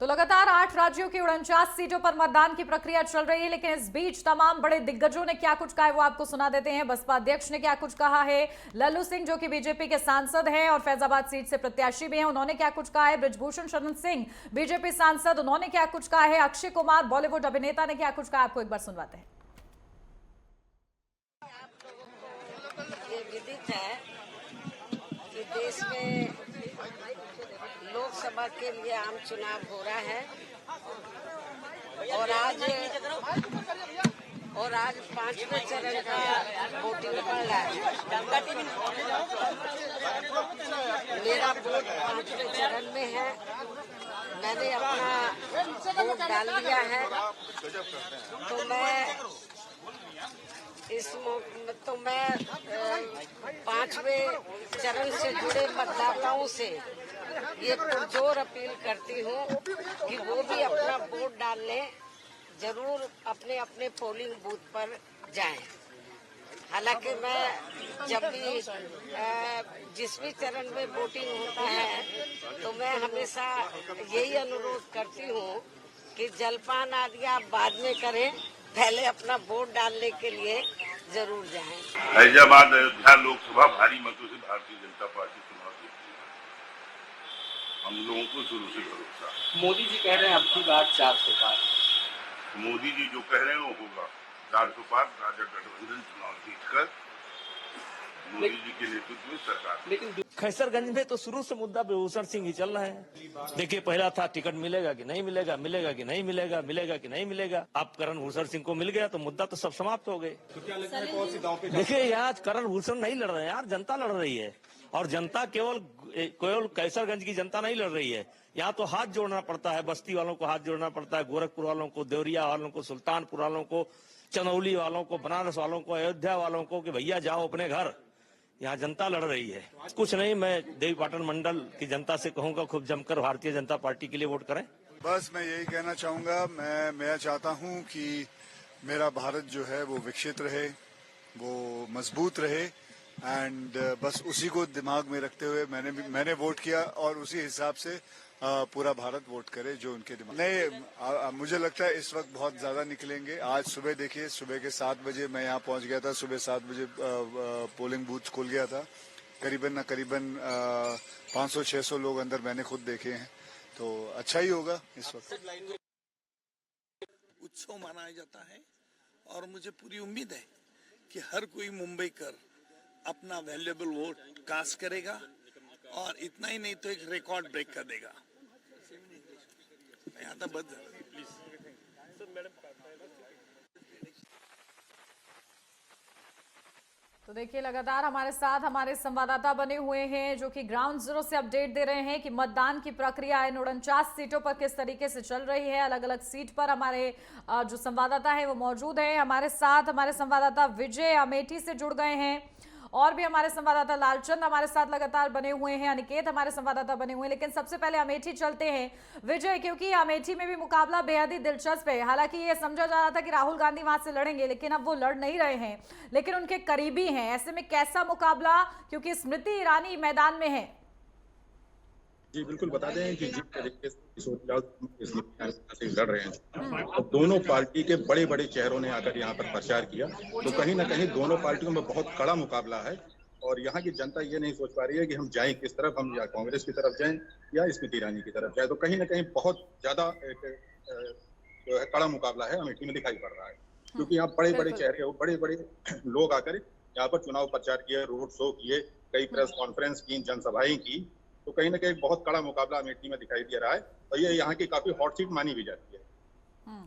तो लगातार 8 राज्यों की 49 सीटों पर मतदान की प्रक्रिया चल रही है, लेकिन इस बीच तमाम बड़े दिग्गजों ने क्या कुछ कहा है वो आपको सुना देते हैं। बसपा अध्यक्ष ने क्या कुछ कहा है, लल्लू सिंह जो कि बीजेपी के सांसद हैं और फैजाबाद सीट से प्रत्याशी भी हैं, उन्होंने क्या कुछ कहा है। बृजभूषण शरण सिंह बीजेपी सांसद, उन्होंने क्या कुछ कहा है। अक्षय कुमार बॉलीवुड अभिनेता ने क्या कुछ कहा, आपको एक बार सुनवाते हैं। ये विदित है कि देश में लोकसभा के लिए आम चुनाव हो रहा है और आज 5वें चरण का वोटिंग पड़ रहा है। मेरा वोट 5वें चरण में है। मैंने अपना वोट डाल दिया है। तो मैं 5वें चरण से जुड़े मतदाताओं से ये पुरजोर अपील करती हूँ कि वो भी अपना वोट डालने जरूर अपने अपने पोलिंग बूथ पर जाएं। हालांकि मैं जब भी जिस भी चरण में वोटिंग होता है तो मैं हमेशा यही अनुरोध करती हूँ कि जलपान आदि आप बाद में करें, पहले अपना वोट डालने के लिए जरूर जाएं। फैजाबाद अयोध्या लोकसभा भारी मतों से भारतीय जनता पार्टी चुनाव जीतती है। हम लोगों को शुरू से भरोसा। मोदी जी कह रहे हैं अब की बार 400 पार। मोदी जी जो कह रहे हैं वो होगा। 400 पार राजग गठबंधन चुनाव जीतकर मोदी जी के नेतृत्व में सरकार। लेकिन खैसरगंज में तो शुरू से मुद्दा बृजभूषण सिंह ही चल रहे हैं। देखिए, पहला था टिकट मिलेगा कि नहीं मिलेगा, मिलेगा कि नहीं मिलेगा, मिलेगा कि नहीं मिलेगा। अब करण भूषण सिंह को मिल गया तो मुद्दा तो सब समाप्त हो गए। तो क्या लगता है कौन सी दांव पे? देखिए, यहाँ करण भूषण नहीं लड़ रहे हैं यार, जनता लड़ रही है। और जनता केवल कैसरगंज की जनता नहीं लड़ रही है। यहाँ तो हाथ जोड़ना पड़ता है, बस्ती वालों को हाथ जोड़ना पड़ता है, गोरखपुर वालों को, देवरिया वालों को, सुल्तानपुर वालों को, चंदौली वालों को, बनारस वालों को, अयोध्या वालों को कि भैया जाओ अपने घर। यहाँ जनता लड़ रही है। कुछ नहीं, मैं देवीपाटन मंडल की जनता से कहूंगा खूब जमकर भारतीय जनता पार्टी के लिए वोट करें। बस मैं यही कहना चाहूंगा, मैं चाहता हूं कि मेरा भारत जो है वो विकसित रहे, वो मजबूत रहे एंड बस उसी को दिमाग में रखते हुए मैंने वोट किया और उसी हिसाब से पूरा भारत वोट करे जो उनके दिमाग नहीं। मुझे लगता है इस वक्त बहुत ज्यादा निकलेंगे। आज सुबह देखिए, सुबह के 7 बजे मैं यहाँ पहुंच गया था। सुबह 7 बजे पोलिंग बूथ खुल गया था। करीबन 500-600 लोग अंदर मैंने खुद देखे हैं, तो अच्छा ही होगा इस वक्त। उत्सव मनाया जाता है और मुझे पूरी उम्मीद है कि हर कोई मुंबई कर अपना वैल्यूएबल वोट कास्ट करेगा और इतना ही नहीं तो एक रिकॉर्ड ब्रेक कर देगा। यहाँ तक बस तो देखिए, लगातार हमारे साथ हमारे संवाददाता बने हुए हैं जो कि ग्राउंड जीरो से अपडेट दे रहे हैं कि मतदान की प्रक्रिया 49 सीटों पर किस तरीके से चल रही है। अलग अलग सीट पर हमारे जो संवाददाता है वो मौजूद है। हमारे साथ हमारे संवाददाता विजय अमेठी से जुड़ गए हैं और भी हमारे संवाददाता लालचंद हमारे साथ लगातार बने हुए हैं, अनिकेत हमारे संवाददाता बने हुए हैं। लेकिन सबसे पहले अमेठी चलते हैं विजय, क्योंकि अमेठी में भी मुकाबला बेहद ही दिलचस्प है। हालांकि ये समझा जा रहा था कि राहुल गांधी वहां से लड़ेंगे, लेकिन अब वो लड़ नहीं रहे हैं, लेकिन उनके करीबी हैं। ऐसे में कैसा मुकाबला, क्योंकि स्मृति ईरानी मैदान में है। जी बिल्कुल, बता दें कि जिस तरीके से लड़ रहे हैं तो दोनों पार्टी के बड़े बड़े चेहरों ने आकर यहाँ पर प्रचार किया, तो कहीं ना कहीं दोनों पार्टियों में बहुत कड़ा मुकाबला है। और यहाँ की जनता ये नहीं सोच पा रही है कि हम जाएं किस तरफ, हम या कांग्रेस की तरफ जाएं या स्मृति ईरानी की तरफ जाएं। तो कहीं ना कहीं बहुत ज्यादा जो है कड़ा मुकाबला है अमेठी में दिखाई पड़ रहा है, क्योंकि यहाँ बड़े बड़े चेहरे, बड़े बड़े लोग आकर यहाँ पर चुनाव प्रचार किए, रोड शो किए, कई प्रेस कॉन्फ्रेंस की, जनसभाएं की। तो कहीं ना कहीं बहुत कड़ा मुकाबला अमेठी में दिखाई दे रहा है और ये यहाँ की काफी हॉट सीट मानी भी जाती है।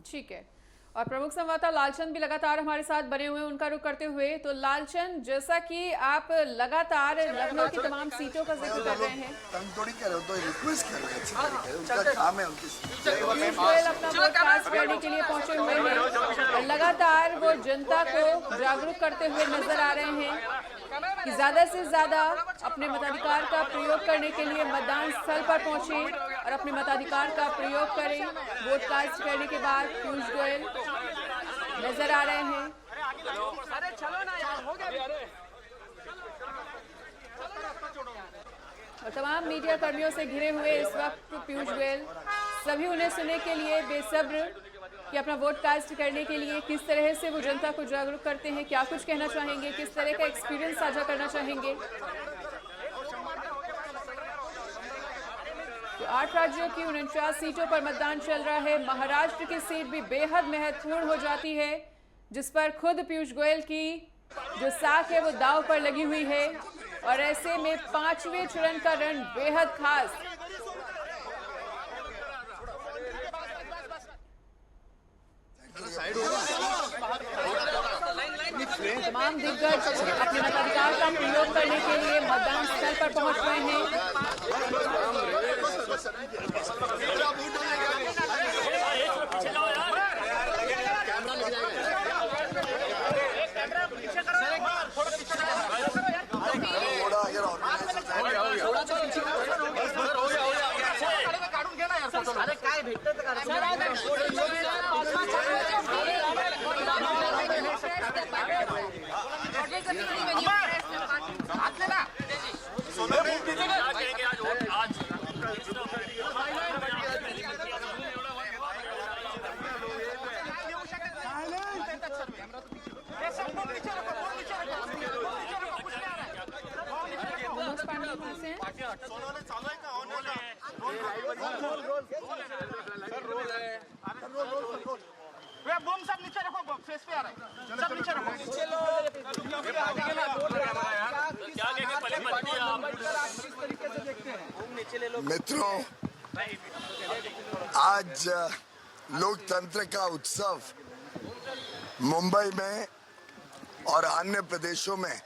ठीक है, और प्रमुख संवाददाता लालचंद भी लगातार हमारे साथ बने हुए हैं, उनका रुख करते हुए। तो लालचंद, जैसा कि आप लगातार लखनऊ की तमाम सीटों का जिक्र कर रहे हैं, अपना वोट कास्ट करने के लिए पहुंचे हुए हैं और लगातार वो जनता को जागरूक करते हुए नजर आ रहे हैं कि ज्यादा से ज्यादा अपने मताधिकार का प्रयोग करने के लिए मतदान स्थल पर पहुंचे और अपने मताधिकार का प्रयोग करें। वोट कास्ट करने के बाद पीयूष गोयल नजर आ रहे हैं। और तमाम मीडिया कर्मियों से घिरे हुए इस वक्त पीयूष गोयल सभी उन्हें सुनने के लिए बेसब्र कि अपना वोट कास्ट करने के लिए किस तरह से वो जनता को जागरूक करते हैं, क्या कुछ कहना चाहेंगे, किस तरह का एक्सपीरियंस साझा करना चाहेंगे। तो 8 राज्यों की 49 सीटों पर मतदान चल रहा है। महाराष्ट्र की सीट भी बेहद महत्वपूर्ण हो जाती है, जिस पर खुद पीयूष गोयल की जो साख है वो दांव पर लगी हुई है। और ऐसे में 5वें चरण का रण बेहद खास। तमाम दिग्गज अपने मताधिकार का प्रयोग करने के लिए मतदान स्थल पर पहुंच रहे हैं। मित्रों, आज लोकतंत्र का उत्सव मुंबई में और अन्य प्रदेशों में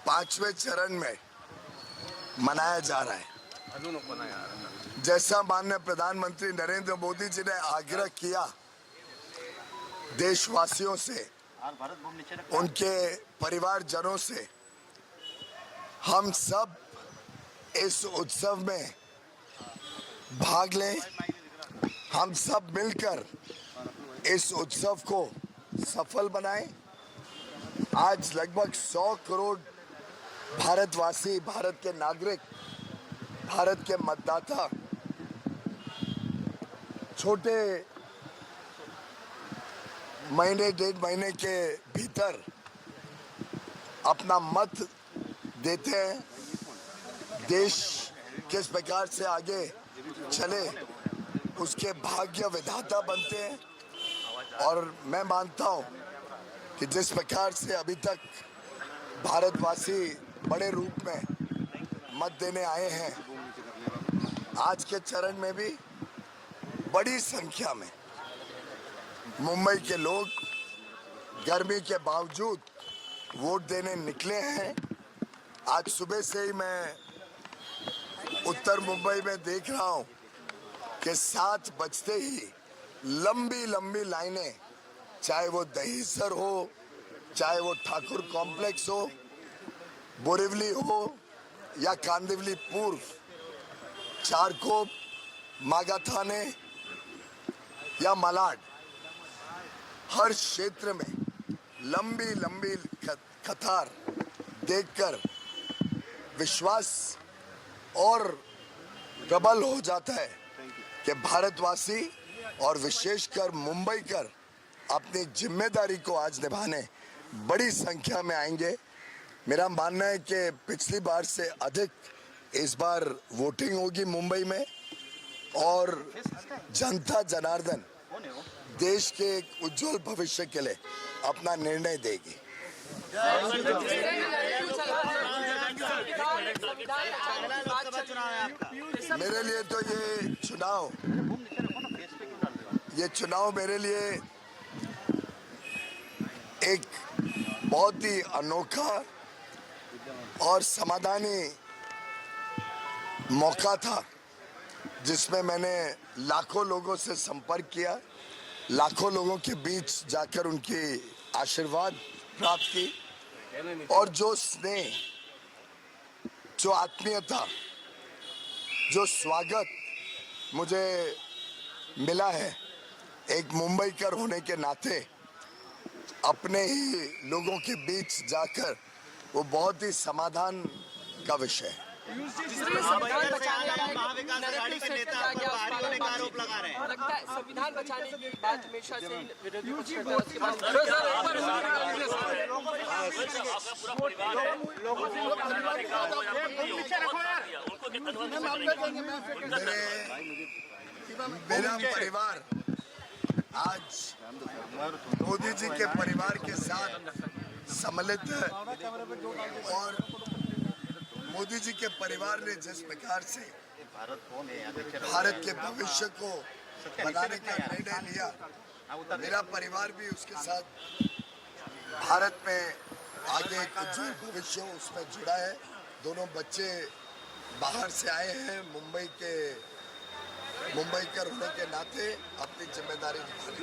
5वें चरण में मनाया जा रहा है। जैसा माननीय प्रधानमंत्री नरेंद्र मोदी जी ने आग्रह किया देशवासियों से, उनके परिवारजनों से, हम सब इस उत्सव में भाग लें। हम सब मिलकर इस उत्सव को सफल बनाएं। आज लगभग 100 करोड़ भारतवासी, भारत के नागरिक, भारत के मतदाता छोटे महीने 1.5 महीने के भीतर अपना मत देते हैं। देश किस प्रकार से आगे चले उसके भाग्य विधाता बनते हैं। और मैं मानता हूं कि जिस प्रकार से अभी तक भारतवासी बड़े रूप में मत देने आए हैं, आज के चरण में भी बड़ी संख्या में मुंबई के लोग गर्मी के बावजूद वोट देने निकले हैं। आज सुबह से ही मैं उत्तर मुंबई में देख रहा हूं कि 7 बजते ही लंबी लंबी लाइनें, चाहे वो दहीसर हो, चाहे वो ठाकुर कॉम्प्लेक्स हो, बोरिवली हो या कांदिवली पूर्व, चारकोप, मागाथाने या मलाड, हर क्षेत्र में लंबी लंबी कतार देखकर विश्वास और प्रबल हो जाता है कि भारतवासी और विशेषकर मुंबईकर अपनी जिम्मेदारी को आज निभाने बड़ी संख्या में आएंगे। मेरा मानना है कि पिछली बार से अधिक इस बार वोटिंग होगी मुंबई में और जनता जनार्दन देश के एक उज्जवल भविष्य के लिए अपना निर्णय देगी। मेरे लिए तो ये चुनाव मेरे लिए एक बहुत ही अनोखा और समाधानी मौका था, जिसमें मैंने लाखों लोगों से संपर्क किया, लाखों लोगों के बीच जाकर उनकी आशीर्वाद प्राप्त की और जो स्नेह, जो आत्मीयता, जो स्वागत मुझे मिला है एक मुंबईकर होने के नाते, अपने ही लोगों के बीच जाकर, वो बहुत ही समाधान का विषय है। संविधान बचाने की बात हमेशा से विरोधी पक्ष करता है, उसके बाद मेरा परिवार आज मोदी जी के परिवार के साथ सम्मिलित है और मोदी जी के परिवार ने जिस प्रकार से भारत के भविष्य को बनाने का निर्णय लिया, मेरा परिवार भी उसके साथ भारत में आगे एक उज्जवल भविष्य उसमें जुड़ा है। दोनों बच्चे बाहर से आए हैं, मुंबईकर होने के नाते अपनी जिम्मेदारी निभानी।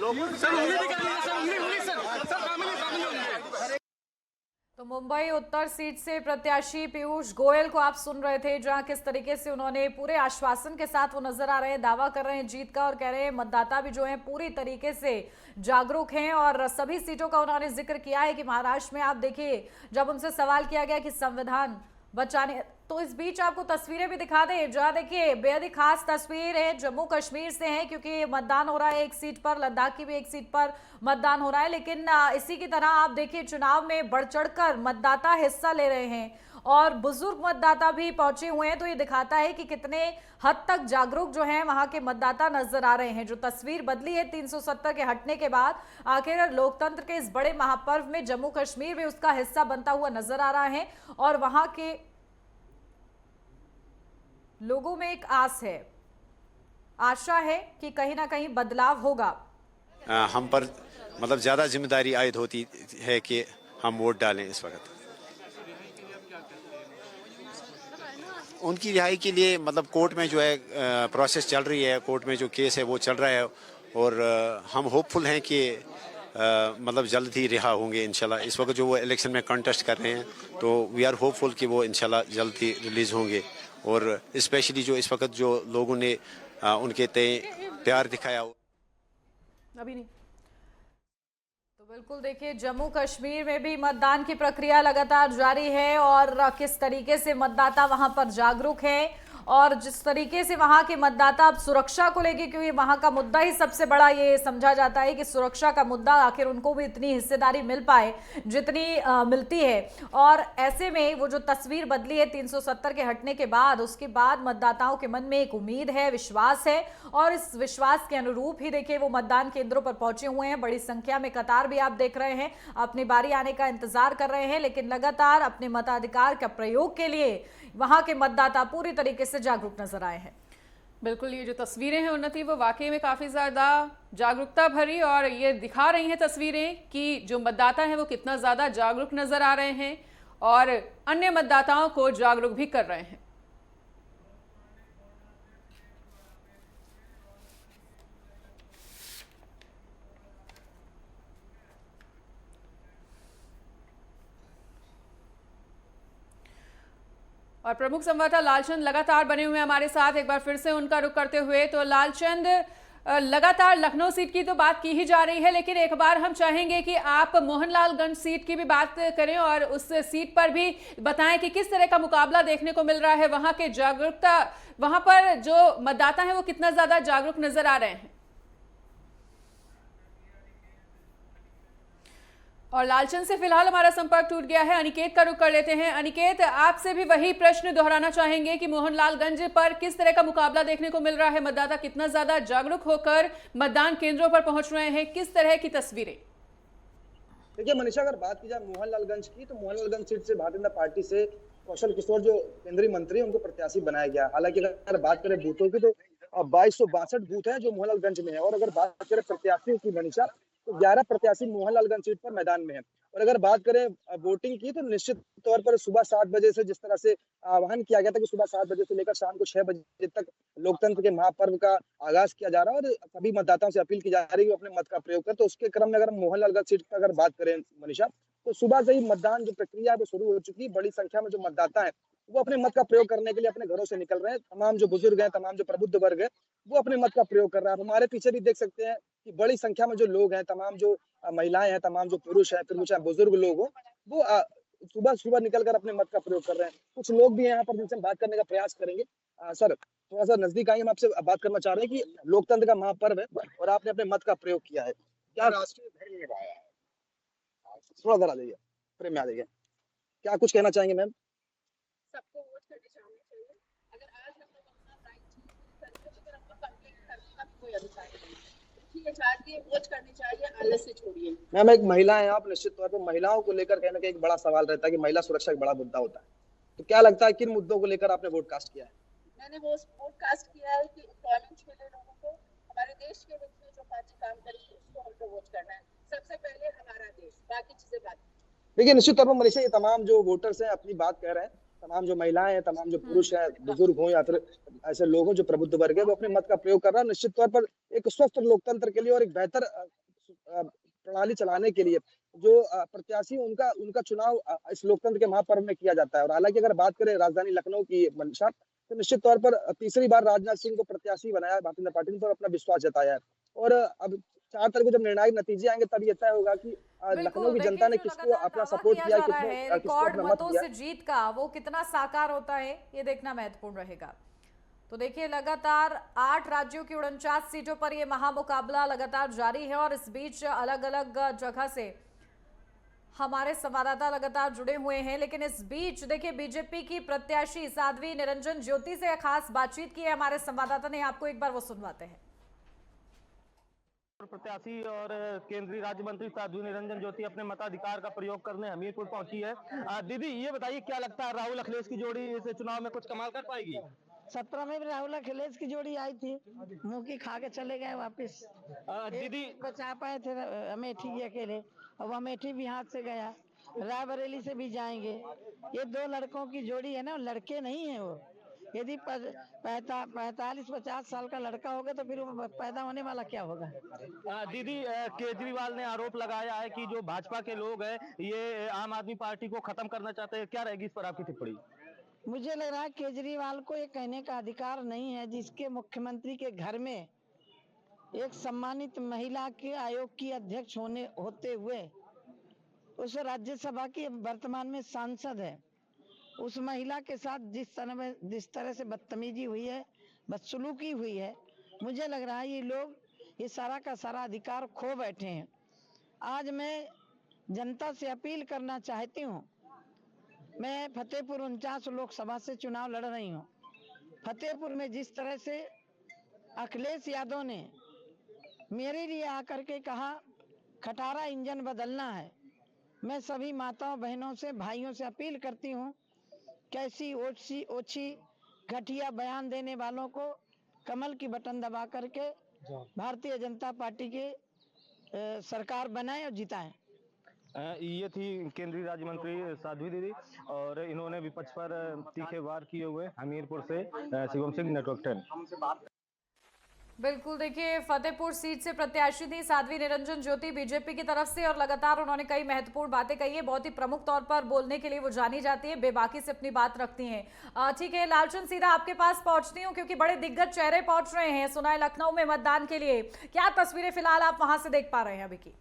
तो मुंबई उत्तर सीट से प्रत्याशी पीयूष गोयल को आप सुन रहे थे, जहां किस तरीके से उन्होंने पूरे आश्वासन के साथ वो नजर आ रहे हैं, दावा कर रहे हैं जीत का और कह रहे हैं मतदाता भी जो है पूरी तरीके से जागरूक हैं और सभी सीटों का उन्होंने जिक्र किया है कि महाराष्ट्र में आप देखिए जब उनसे सवाल किया गया कि संविधान बचाने, तो इस बीच आपको तस्वीरें भी दिखा दें, जहां देखिए बेहद ही खास तस्वीर है, जम्मू कश्मीर से है क्योंकि मतदान हो रहा है एक सीट पर, लद्दाख की भी एक सीट पर मतदान हो रहा है। लेकिन इसी की तरह आप देखिए चुनाव में बढ़ चढ़कर मतदाता हिस्सा ले रहे हैं और बुजुर्ग मतदाता भी पहुंचे हुए हैं, तो ये दिखाता है कि कितने हद तक जागरूक जो हैं वहां के मतदाता नजर आ रहे हैं। जो तस्वीर बदली है 370 के हटने के बाद, आखिर लोकतंत्र के इस बड़े महापर्व में जम्मू कश्मीर भी उसका हिस्सा बनता हुआ नजर आ रहा है और वहां के लोगों में एक आस है, आशा है कि कहीं ना कहीं बदलाव होगा। हम पर मतलब ज्यादा जिम्मेदारी आयद होती है कि हम वोट डालें। इस वक्त उनकी रिहाई के लिए मतलब कोर्ट में जो है प्रोसेस चल रही है, कोर्ट में जो केस है वो चल रहा है और हम होपफुल हैं कि मतलब जल्द ही रिहा होंगे इंशाल्लाह। इस वक्त जो वो इलेक्शन में कंटेस्ट कर रहे हैं तो वी आर होपफुल कि वो इंशाल्लाह जल्द ही रिलीज होंगे और स्पेशली जो इस वक्त जो लोगों ने उनके तय प्यार दिखाया अभी नहीं। तो बिल्कुल देखिए जम्मू कश्मीर में भी मतदान की प्रक्रिया लगातार जारी है और किस तरीके से मतदाता वहां पर जागरूक है और जिस तरीके से वहां के मतदाता अब सुरक्षा को लेकर, क्योंकि वहां का मुद्दा ही सबसे बड़ा ये समझा जाता है कि सुरक्षा का मुद्दा, आखिर उनको भी इतनी हिस्सेदारी मिल पाए जितनी मिलती है। और ऐसे में वो जो तस्वीर बदली है 370 के हटने के बाद, उसके बाद मतदाताओं के मन में एक उम्मीद है, विश्वास है और इस विश्वास के अनुरूप ही देखिए वो मतदान केंद्रों पर पहुंचे हुए हैं। बड़ी संख्या में कतार भी आप देख रहे हैं, अपनी बारी आने का इंतजार कर रहे हैं, लेकिन लगातार अपने मताधिकार का प्रयोग के लिए वहां के मतदाता पूरी तरीके से जागरूक नजर आए हैं। बिल्कुल, ये जो तस्वीरें हैं उन्नति वो वाकई में काफी ज्यादा जागरूकता भरी और ये दिखा रही हैं तस्वीरें कि जो मतदाता हैं वो कितना ज्यादा जागरूक नजर आ रहे हैं और अन्य मतदाताओं को जागरूक भी कर रहे हैं। और प्रमुख संवाददाता लालचंद लगातार बने हुए हमारे साथ, एक बार फिर से उनका रुख करते हुए। तो लालचंद, लगातार लखनऊ सीट की तो बात की ही जा रही है, लेकिन एक बार हम चाहेंगे कि आप मोहनलालगंज सीट की भी बात करें और उस सीट पर भी बताएं कि किस तरह का मुकाबला देखने को मिल रहा है, वहां के जागरूकता, वहां पर जो मतदाता हैं वो कितना ज्यादा जागरूक नजर आ रहे हैं। और लालचंद से फिलहाल हमारा संपर्क टूट गया है, अनिकेत का रुख कर लेते हैं। अनिकेत, आपसे भी वही प्रश्न दोहराना चाहेंगे कि मोहनलालगंज पर किस तरह का मुकाबला देखने को मिल रहा है, मतदाता कितना ज्यादा जागरूक होकर मतदान केंद्रों पर पहुंच रहे हैं, किस तरह की तस्वीरें? देखिए मनीषा, अगर बात की जाए मोहनलालगंज की, तो मोहनलालगंज सीट से भारतीय जनता पार्टी से कौशल किशोर जो केंद्रीय मंत्री उनको प्रत्याशी बनाया गया। हालांकि अगर बात करें बूथों की तो 2262 बूथ है जो मोहनलालगंज में है और अगर बात करें प्रत्याशियों की मनीषा, तो 11 प्रत्याशी मोहनलालगंज सीट पर मैदान में है। और अगर बात करें वोटिंग की तो निश्चित तौर पर सुबह 7 बजे से जिस तरह से आह्वान किया गया था कि सुबह 7 बजे से लेकर शाम को 6 बजे तक लोकतंत्र के महापर्व का आगाज किया जा रहा है और सभी मतदाताओं से अपील की जा रही है कि अपने मत का प्रयोग करें। तो उसके क्रम में अगर मोहनलालगंज सीट पर अगर बात करें मनीषा, तो सुबह से ही मतदान जो प्रक्रिया है वो शुरू हो चुकी है। बड़ी संख्या में जो मतदाता है वो अपने मत का प्रयोग करने के लिए अपने घरों से निकल रहे हैं। तमाम जो बुजुर्ग हैं, तमाम जो प्रबुद्ध वर्ग है वो अपने मत का प्रयोग कर रहा है। हमारे पीछे भी देख सकते हैं कि बड़ी संख्या में जो लोग हैं, तमाम जो महिलाएं हैं, तमाम जो पुरुष हैं, फिर चाहे बुजुर्ग लोग हो, वो सुबह सुबह निकलकर अपने मत का प्रयोग कर रहे हैं। कुछ लोग भी हैं यहाँ पर जिनसे हम बात करने का प्रयास करेंगे। सर, थोड़ा सा नजदीक आइए, हम आपसे बात करना चाह रहे हैं कि लोकतंत्र का महापर्व है और आपने अपने मत का प्रयोग किया है, क्या राष्ट्रीय धर्म निभाया है? थोड़ा इधर आ जाइए, फ्रेम में आ जाइए, क्या कुछ कहना चाहेंगे मैम? सबको वोट करने चाहिए। अगर आज हम लोग अपना राइट चूज करेंगे तो फिर हमको कंप्लेंट करने का भी कोई अधिकार नहीं है। ठीक है, वोट करनी चाहिए, आलस से छोड़िए। मैम, एक महिला है आप, निश्चित तौर पर महिलाओं को लेकर कहीं ना कहीं एक बड़ा सवाल रहता है कि महिला सुरक्षा एक बड़ा मुद्दा होता है, तो क्या लगता है किन मुद्दों को लेकर आपने वोट कास्ट किया है? मैंने वो वोट कास्ट किया है कि एम्प्लॉयमेंट मिले लोगों को, हमारे देश के हित में जो पार्टी काम करेगी उसको हमको वोट करना है। सबसे पहले हमारा देश, बाकी चीजें बात। देखिए, निश्चित तौर पर मनीषा, ये तमाम जो वोटर्स हैं अपनी बात कह रहे हैं, तमाम जो महिलाएं हैं, तमाम जो पुरुष हैं, बुजुर्ग हों या फिर ऐसे लोग हों जो प्रबुद्ध वर्ग है, वो अपने मत का प्रयोग कर रहा है। निश्चित तौर पर एक स्वस्थ लोकतंत्र के लिए और एक बेहतर प्रणाली चलाने के लिए जो प्रत्याशी उनका उनका चुनाव इस लोकतंत्र के महापर्व में किया जाता है। और हालांकि अगर बात करें राजधानी लखनऊ की मंशा, तो निश्चित तौर पर तीसरी बार राजनाथ सिंह को प्रत्याशी बनाया है भारतीय जनता पार्टी ने, तो अपना विश्वास जताया है। और अब 4 तारीख को जब निर्णायक नतीजे आएंगे तब ये तय होगा कि लखनऊ की जनता ने किसको अपना सपोर्ट किया, किसको अपना मत दिया। से जीत का वो कितना साकार होता है, ये देखना महत्वपूर्ण रहेगा। तो देखिए, लगातार 8 राज्यों की 49 सीटों पर ये महामुकाबला लगातार जारी है और इस बीच अलग अलग जगह से हमारे संवाददाता लगातार जुड़े हुए हैं। लेकिन इस बीच देखिए, बीजेपी की प्रत्याशी साध्वी निरंजन ज्योति से खास बातचीत की है हमारे संवाददाता ने, आपको एक बार वो सुनवाते हैं। प्रत्याशी और केंद्रीय राज्य मंत्री साध्वी निरंजन ज्योति अपने मताधिकार का प्रयोग करने हमीरपुर पहुंची है। दीदी, ये बताइए, क्या लगता है राहुल अखिलेश की जोड़ी इस चुनाव में कुछ कमाल कर पाएगी? 17 में भी राहुल अखिलेश की जोड़ी आई थी, मुंह की खा के चले गए वापस। दीदी, बचा पाए थे अमेठी के अकेले, अब अमेठी भी हाथ से गया, रायबरेली से भी जाएंगे। ये 2 लड़कों की जोड़ी है ना, लड़के नहीं है वो। यदि 45-50 साल का लड़का होगा तो फिर वो पैदा होने वाला क्या होगा? दीदी, केजरीवाल ने आरोप लगाया है कि जो भाजपा के लोग हैं ये आम आदमी पार्टी को खत्म करना चाहते हैं, क्या रहेगी इस पर आपकी टिप्पणी? मुझे लग रहा है केजरीवाल को ये कहने का अधिकार नहीं है, जिसके मुख्यमंत्री के घर में एक सम्मानित महिला के आयोग की अध्यक्ष होते हुए उस राज्यसभा की वर्तमान में सांसद है, उस महिला के साथ जिस तरह से बदतमीजी हुई है, बदसलूकी हुई है, मुझे लग रहा है ये लोग ये सारा का सारा अधिकार खो बैठे हैं। आज मैं जनता से अपील करना चाहती हूँ, मैं फतेहपुर 49 लोकसभा से चुनाव लड़ रही हूँ। फतेहपुर में जिस तरह से अखिलेश यादव ने मेरे लिए आकर के कहा खटारा इंजन बदलना है, मैं सभी माताओं बहनों से भाइयों से अपील करती हूँ, कैसी ओछी घटिया बयान देने वालों को कमल की बटन दबा करके भारतीय जनता पार्टी के सरकार बनाए और जिताएं। ये थी केंद्रीय राज्य मंत्री साध्वी दीदी और इन्होंने विपक्ष पर तीखे वार किए हुए। हमीरपुर से शिवम सिंह, नेटवर्क 10। बिल्कुल, देखिए, फतेहपुर सीट से प्रत्याशी थी साध्वी निरंजन ज्योति बीजेपी की तरफ से और लगातार उन्होंने कई महत्वपूर्ण बातें कही है। बहुत ही प्रमुख तौर पर बोलने के लिए वो जानी जाती है, बेबाकी से अपनी बात रखती हैं। ठीक है लालचंद, सीधा आपके पास पहुंचती हूँ क्योंकि बड़े दिग्गज चेहरे पहुंच रहे हैं सुना है लखनऊ में मतदान के लिए। क्या तस्वीरें फिलहाल आप वहां से देख पा रहे हैं अभी की?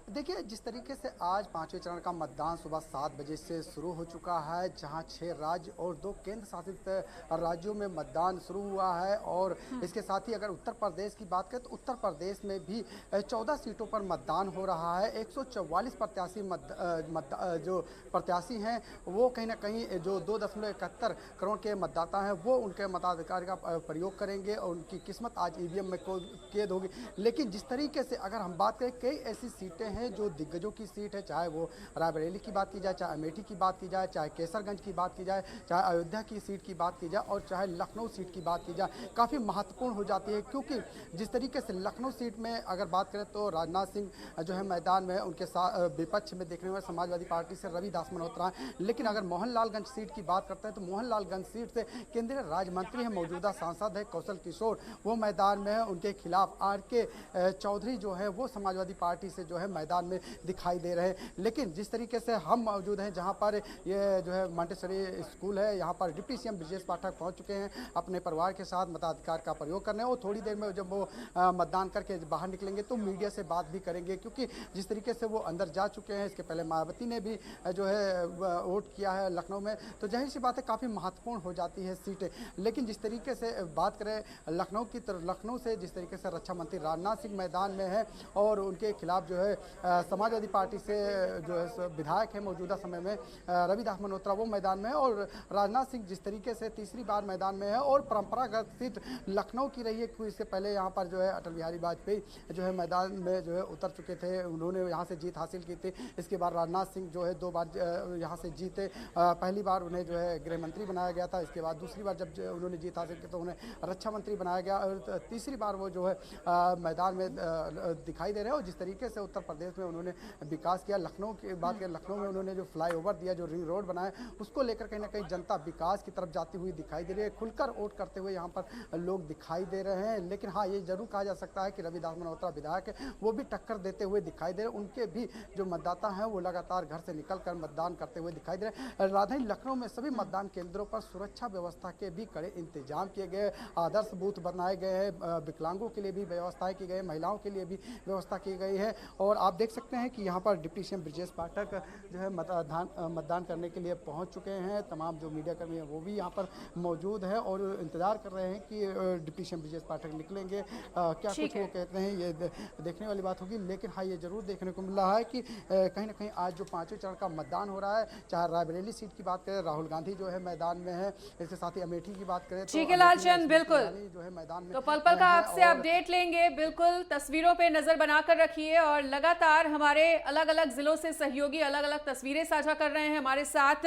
देखिए, जिस तरीके से आज 5वें चरण का मतदान सुबह 7 बजे से शुरू हो चुका है, जहां 6 राज्य और 2 केंद्र शासित राज्यों में मतदान शुरू हुआ है और इसके साथ ही अगर उत्तर प्रदेश की बात करें तो उत्तर प्रदेश में भी 14 सीटों पर मतदान हो रहा है। 144 प्रत्याशी जो प्रत्याशी हैं वो कहीं ना कहीं जो 2.71 करोड़ के मतदाता हैं वो उनके मताधिकार का प्रयोग करेंगे और उनकी किस्मत आज ईवीएम में कैद होगी। लेकिन जिस तरीके से अगर हम बात करें, कई ऐसी सीटें हैं जो दिग्गजों की सीट है, चाहे वो रायबरेली की बात की जाए, चाहे अमेठी की बात की जाए, चाहे केसरगंज की बात की जाए, चाहे अयोध्या की सीट की बात की जाए और चाहे लखनऊ सीट की बात की जाए, काफ़ी महत्वपूर्ण हो जाती है। क्योंकि जिस तरीके से लखनऊ सीट में अगर बात करें तो राजनाथ सिंह जो है मैदान में, उनके साथ विपक्ष में देखने में समाजवादी पार्टी से रविदास मल्होत्रा हैं। लेकिन अगर मोहनलालगंज सीट की बात करते हैं तो मोहनलालगंज सीट से केंद्रीय राज्य मंत्री हैं, मौजूदा सांसद है कौशल किशोर, वो मैदान में है। उनके खिलाफ RK चौधरी जो है वो समाजवादी पार्टी से जो है मैदान में दिखाई दे रहे हैं। लेकिन जिस तरीके से हम मौजूद हैं जहाँ पर ये जो है मॉन्टेसरी स्कूल है, यहाँ पर डिप्टी सीएम ब्रजेश पाठक पहुँच चुके हैं अपने परिवार के साथ मताधिकार का प्रयोग करने। और थोड़ी देर में जब वो मतदान करके बाहर निकलेंगे तो मीडिया से बात भी करेंगे, क्योंकि जिस तरीके से वो अंदर जा चुके हैं, इसके पहले मायावती ने भी जो है वोट किया है लखनऊ में, तो जाहिर सी बात है काफ़ी महत्वपूर्ण हो जाती है सीटें। लेकिन जिस तरीके से बात करें लखनऊ की, तो लखनऊ से जिस तरीके से रक्षा मंत्री राजनाथ सिंह मैदान में है और उनके खिलाफ जो है समाजवादी पार्टी से जो है विधायक है मौजूदा समय में रविदास मल्होत्रा, वो मैदान में है। और राजनाथ सिंह जिस तरीके से तीसरी बार मैदान में है और परंपरागत सीट लखनऊ की रही है, क्योंकि इससे पहले यहाँ पर जो है अटल बिहारी वाजपेयी जो है मैदान में जो है उतर चुके थे, उन्होंने यहाँ से जीत हासिल की थी। इसके बाद राजनाथ सिंह जो है 2 बार यहाँ से जीते। पहली बार उन्हें जो है गृह मंत्री बनाया गया था, इसके बाद दूसरी बार जब उन्होंने जीत हासिल की तो उन्हें रक्षा मंत्री बनाया गया, और तीसरी बार वो जो है मैदान में दिखाई दे रहे हैं। और जिस तरीके से उत्तर प्रदेश में उन्होंने विकास किया, लखनऊ की बात करें, लखनऊ में उन्होंने जो फ्लाईओवर दिया, जो रिंग रोड बनाया, उसको लेकर कहीं ना कहीं जनता विकास की तरफ जाती हुई दिखाई दे रही है। खुलकर वोट करते हुए यहाँ पर लोग दिखाई दे रहे हैं। लेकिन हाँ, ये जरूर कहा जा सकता है कि रविदास मल्होत्रा विधायक है, वो भी टक्कर देते हुए दिखाई दे रहे हैं। उनके भी जो मतदाता हैं वो लगातार घर से निकलकर मतदान करते हुए दिखाई दे रहे हैं। राजधानी लखनऊ में सभी मतदान केंद्रों पर सुरक्षा व्यवस्था के भी कड़े इंतजाम किए गए, आदर्श बूथ बनाए गए हैं, विकलांगों के लिए भी व्यवस्थाएं की गई, महिलाओं के लिए भी व्यवस्था की गई है। और आप देख सकते हैं कि यहाँ पर डिप्टी सीएम ब्रजेश पाठक जो है मतदान करने के लिए पहुँच चुके हैं। तमाम जो मीडिया कर्मी हैं वो भी यहाँ पर मौजूद है और इंतजार कर रहे हैं कि डिप्टी सीएम ब्रजेश पाठक निकलेंगे, क्या कुछ वो कहते हैं, ये देखने वाली बात होगी। लेकिन हाँ, ये जरूर देखने को मिल रहा है कि कहीं ना कहीं आज जो 5वें चरण का मतदान हो रहा है, चाहे रायबरेली सीट की बात करें, राहुल गांधी जो है मैदान में है, इसके साथ ही अमेठी की बात करें, ठीक है लालचंद, बिल्कुल जो है मैदान में, तो पल पल का आपसे अपडेट लेंगे। बिल्कुल तस्वीरों पे नजर बनाकर रखिए और लगातार हमारे अलग अलग जिलों से सहयोगी अलग अलग तस्वीरें साझा कर रहे हैं। हमारे साथ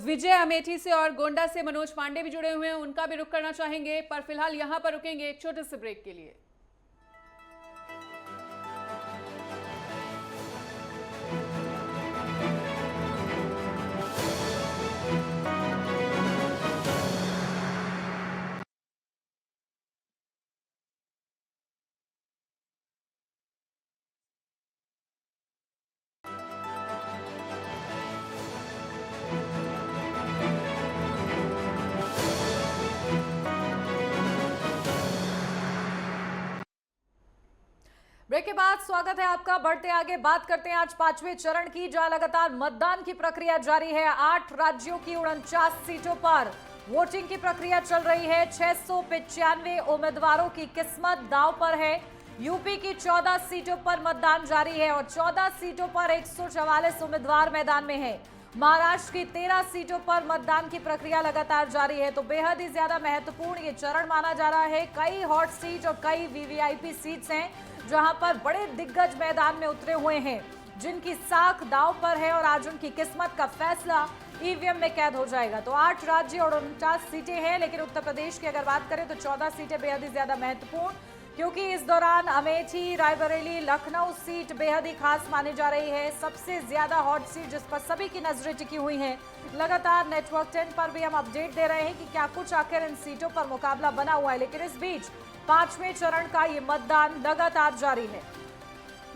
विजय अमेठी से और गोंडा से मनोज पांडे भी जुड़े हुए हैं, उनका भी रुख करना चाहेंगे, पर फिलहाल यहां पर रुकेंगे एक छोटे से ब्रेक के लिए। ब्रेक के बाद स्वागत है आपका। बढ़ते आगे बात करते हैं आज 5वें चरण की, जहां लगातार मतदान की प्रक्रिया जारी है। 8 राज्यों की 49 सीटों पर वोटिंग की प्रक्रिया चल रही है। 695 उम्मीदवारों की किस्मत दांव पर है। यूपी की 14 सीटों पर मतदान जारी है और 14 सीटों पर 144 उम्मीदवार मैदान में है। महाराष्ट्र की 13 सीटों पर मतदान की प्रक्रिया लगातार जारी है। तो बेहद ही ज्यादा महत्वपूर्ण ये चरण माना जा रहा है। कई हॉट सीट और कई वीवीआईपी सीट्स हैं जहां पर बड़े दिग्गज मैदान में उतरे हुए हैं, जिनकी साख दांव पर है और आज उनकी किस्मत का फैसला ईवीएम में कैद हो जाएगा। तो 8 राज्य और 49 सीटें हैं, लेकिन उत्तर प्रदेश की अगर बात करें तो 14 सीटें बेहद ही ज्यादा महत्वपूर्ण, क्योंकि इस दौरान अमेठी, रायबरेली, लखनऊ सीट बेहद ही खास मानी जा रही है। सबसे ज्यादा हॉट सीट जिस पर सभी की नजरें टिकी हुई हैं। लगातार नेटवर्क 10 पर भी हम अपडेट दे रहे हैं कि क्या कुछ आखिर इन सीटों पर मुकाबला बना हुआ है। लेकिन इस बीच 5वें चरण का ये मतदान लगातार जारी है।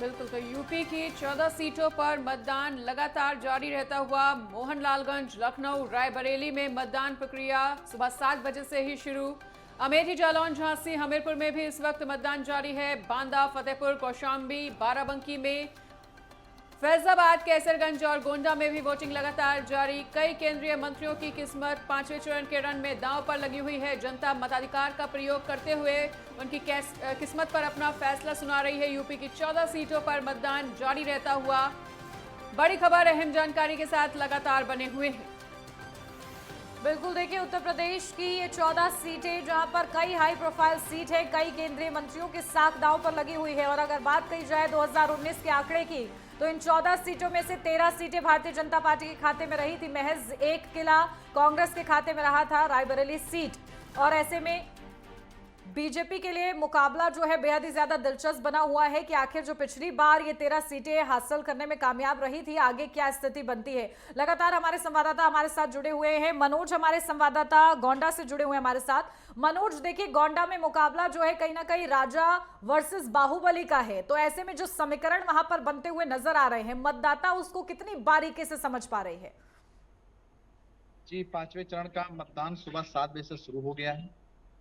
बिल्कुल, तो यूपी की 14 सीटों पर मतदान लगातार जारी रहता हुआ मोहनलालगंज, लखनऊ, रायबरेली में मतदान प्रक्रिया सुबह 7 बजे से ही शुरू। अमेठी, जालौन, झांसी, हमीरपुर में भी इस वक्त मतदान जारी है। बांदा, फतेहपुर, कौशाम्बी, बाराबंकी में, फैजाबाद, कैसरगंज और गोंडा में भी वोटिंग लगातार जारी। कई केंद्रीय मंत्रियों की किस्मत 5वें चरण के रण में दांव पर लगी हुई है। जनता मताधिकार का प्रयोग करते हुए उनकी किस्मत पर अपना फैसला सुना रही है। यूपी की 14 सीटों पर मतदान जारी रहता हुआ। बड़ी खबर, अहम जानकारी के साथ लगातार बने हुए हैं। बिल्कुल, देखिए उत्तर प्रदेश की ये 14 सीटें जहां पर कई हाई प्रोफाइल सीट है, कई केंद्रीय मंत्रियों की साख दांव पर लगी हुई है। और अगर बात कही जाए 2019 के आंकड़े की, तो इन 14 सीटों में से 13 सीटें भारतीय जनता पार्टी के खाते में रही थी। महज 1 किला कांग्रेस के खाते में रहा था, रायबरेली सीट। और ऐसे में बीजेपी के लिए मुकाबला जो है बेहद ही ज्यादा दिलचस्प बना हुआ है कि आखिर जो पिछली बार ये 13 सीटें हासिल करने में कामयाब रही थी, आगे क्या स्थिति बनती है। लगातार हमारे संवाददाता हमारे साथ जुड़े हुए हैं। मनोज हमारे संवाददाता गोंडा से जुड़े हुए हैं हमारे साथ। मनोज, देखिए गोंडा में मुकाबला जो है कहीं ना कहीं राजा वर्सेस बाहुबली का है, तो ऐसे में जो समीकरण वहां पर बनते हुए नजर आ रहे हैं, मतदाता उसको कितनी बारीकी से समझ पा रहे हैं? जी, 5वें चरण का मतदान सुबह 7 बजे से शुरू हो गया है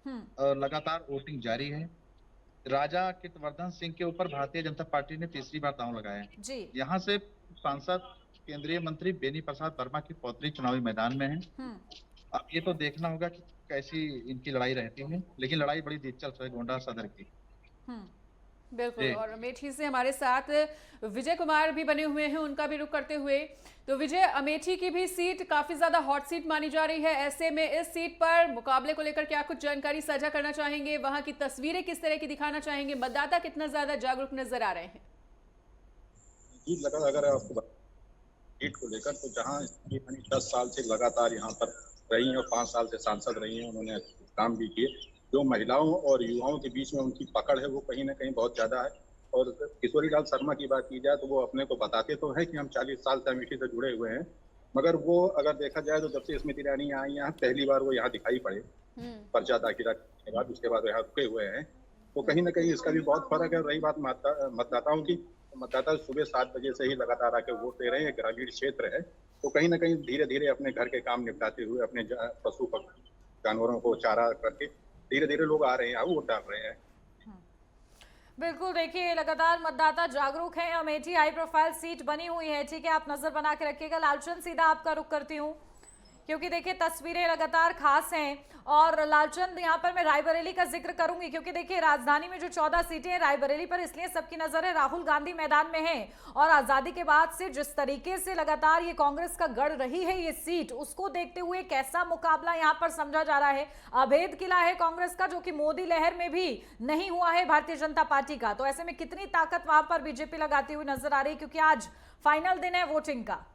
और लगातार वोटिंग जारी है। राजा कीर्तिवर्धन सिंह के ऊपर भारतीय जनता पार्टी ने तीसरी बार दांव लगाया है जी। यहाँ से सांसद केंद्रीय मंत्री बेनी प्रसाद वर्मा की पौत्री चुनावी मैदान में है। अब ये तो देखना होगा कि कैसी इनकी लड़ाई रहती है, लेकिन लड़ाई बड़ी दिलचस्प है गोंडा सदर की। बिल्कुल, और अमेठी से हमारे साथ विजय कुमार भी बने हुए हैं, उनका भी रुख करते हुए। तो विजय, अमेठी की भी सीट काफी ज्यादा हॉट सीट मानी जा रही है, ऐसे में इस सीट पर मुकाबले को लेकर क्या कुछ जानकारी साझा करना चाहेंगे? वहां की तस्वीरें किस तरह की दिखाना चाहेंगे? मतदाता कितना ज्यादा जागरूक नजर आ रहे हैं? जी, अगर आपको सीट को लेकर तो जहाँ 10 साल से लगातार यहाँ पर रही है और 5 साल से सांसद रही है, उन्होंने काम भी किए। जो महिलाओं और युवाओं के बीच में उनकी पकड़ है वो कहीं ना कहीं बहुत ज्यादा है। और किशोरीलाल शर्मा की बात की जाए तो वो अपने को बताते तो है कि हम 40 साल से अमेठी से जुड़े हुए हैं, मगर वो अगर देखा जाए तो जब से स्मृति ईरानी आई यहाँ पहली बार वो यहाँ दिखाई पड़े पर्चा दाखिल के बाद, उसके बाद यहाँ रुके हुए हैं, तो कहीं ना कहीं इसका भी बहुत फर्क है। रही बात मतदाताओं की, मतदाता सुबह 7 बजे से ही लगातार आके वोट दे रहे हैं। ग्रामीण क्षेत्र है तो कहीं ना कहीं धीरे धीरे अपने घर के काम निपटाते हुए अपने पशु जानवरों को चारा करके धीरे धीरे लोग आ रहे हैं, वोट डाल रहे हैं। बिल्कुल, देखिए लगातार मतदाता जागरूक हैं। अमेठी हाई प्रोफाइल सीट बनी हुई है, ठीक है, आप नजर बना के रखिएगा। लालचंद, सीधा आपका रुख करती हूँ क्योंकि देखिए तस्वीरें लगातार खास हैं। और लालचंद, यहाँ पर मैं रायबरेली का जिक्र करूंगी क्योंकि देखिए राजधानी में जो 14 सीटें हैं, रायबरेली पर इसलिए सबकी नजर है, राहुल गांधी मैदान में है। और आजादी के बाद से जिस तरीके से लगातार ये कांग्रेस का गढ़ रही है ये सीट, उसको देखते हुए कैसा मुकाबला यहाँ पर समझा जा रहा है। अभेद किला है कांग्रेस का, जो कि मोदी लहर में भी नहीं हुआ है भारतीय जनता पार्टी का। तो ऐसे में कितनी ताकत वहां पर बीजेपी लगाती हुई नजर आ रही है, क्योंकि आज फाइनल दिन है वोटिंग का।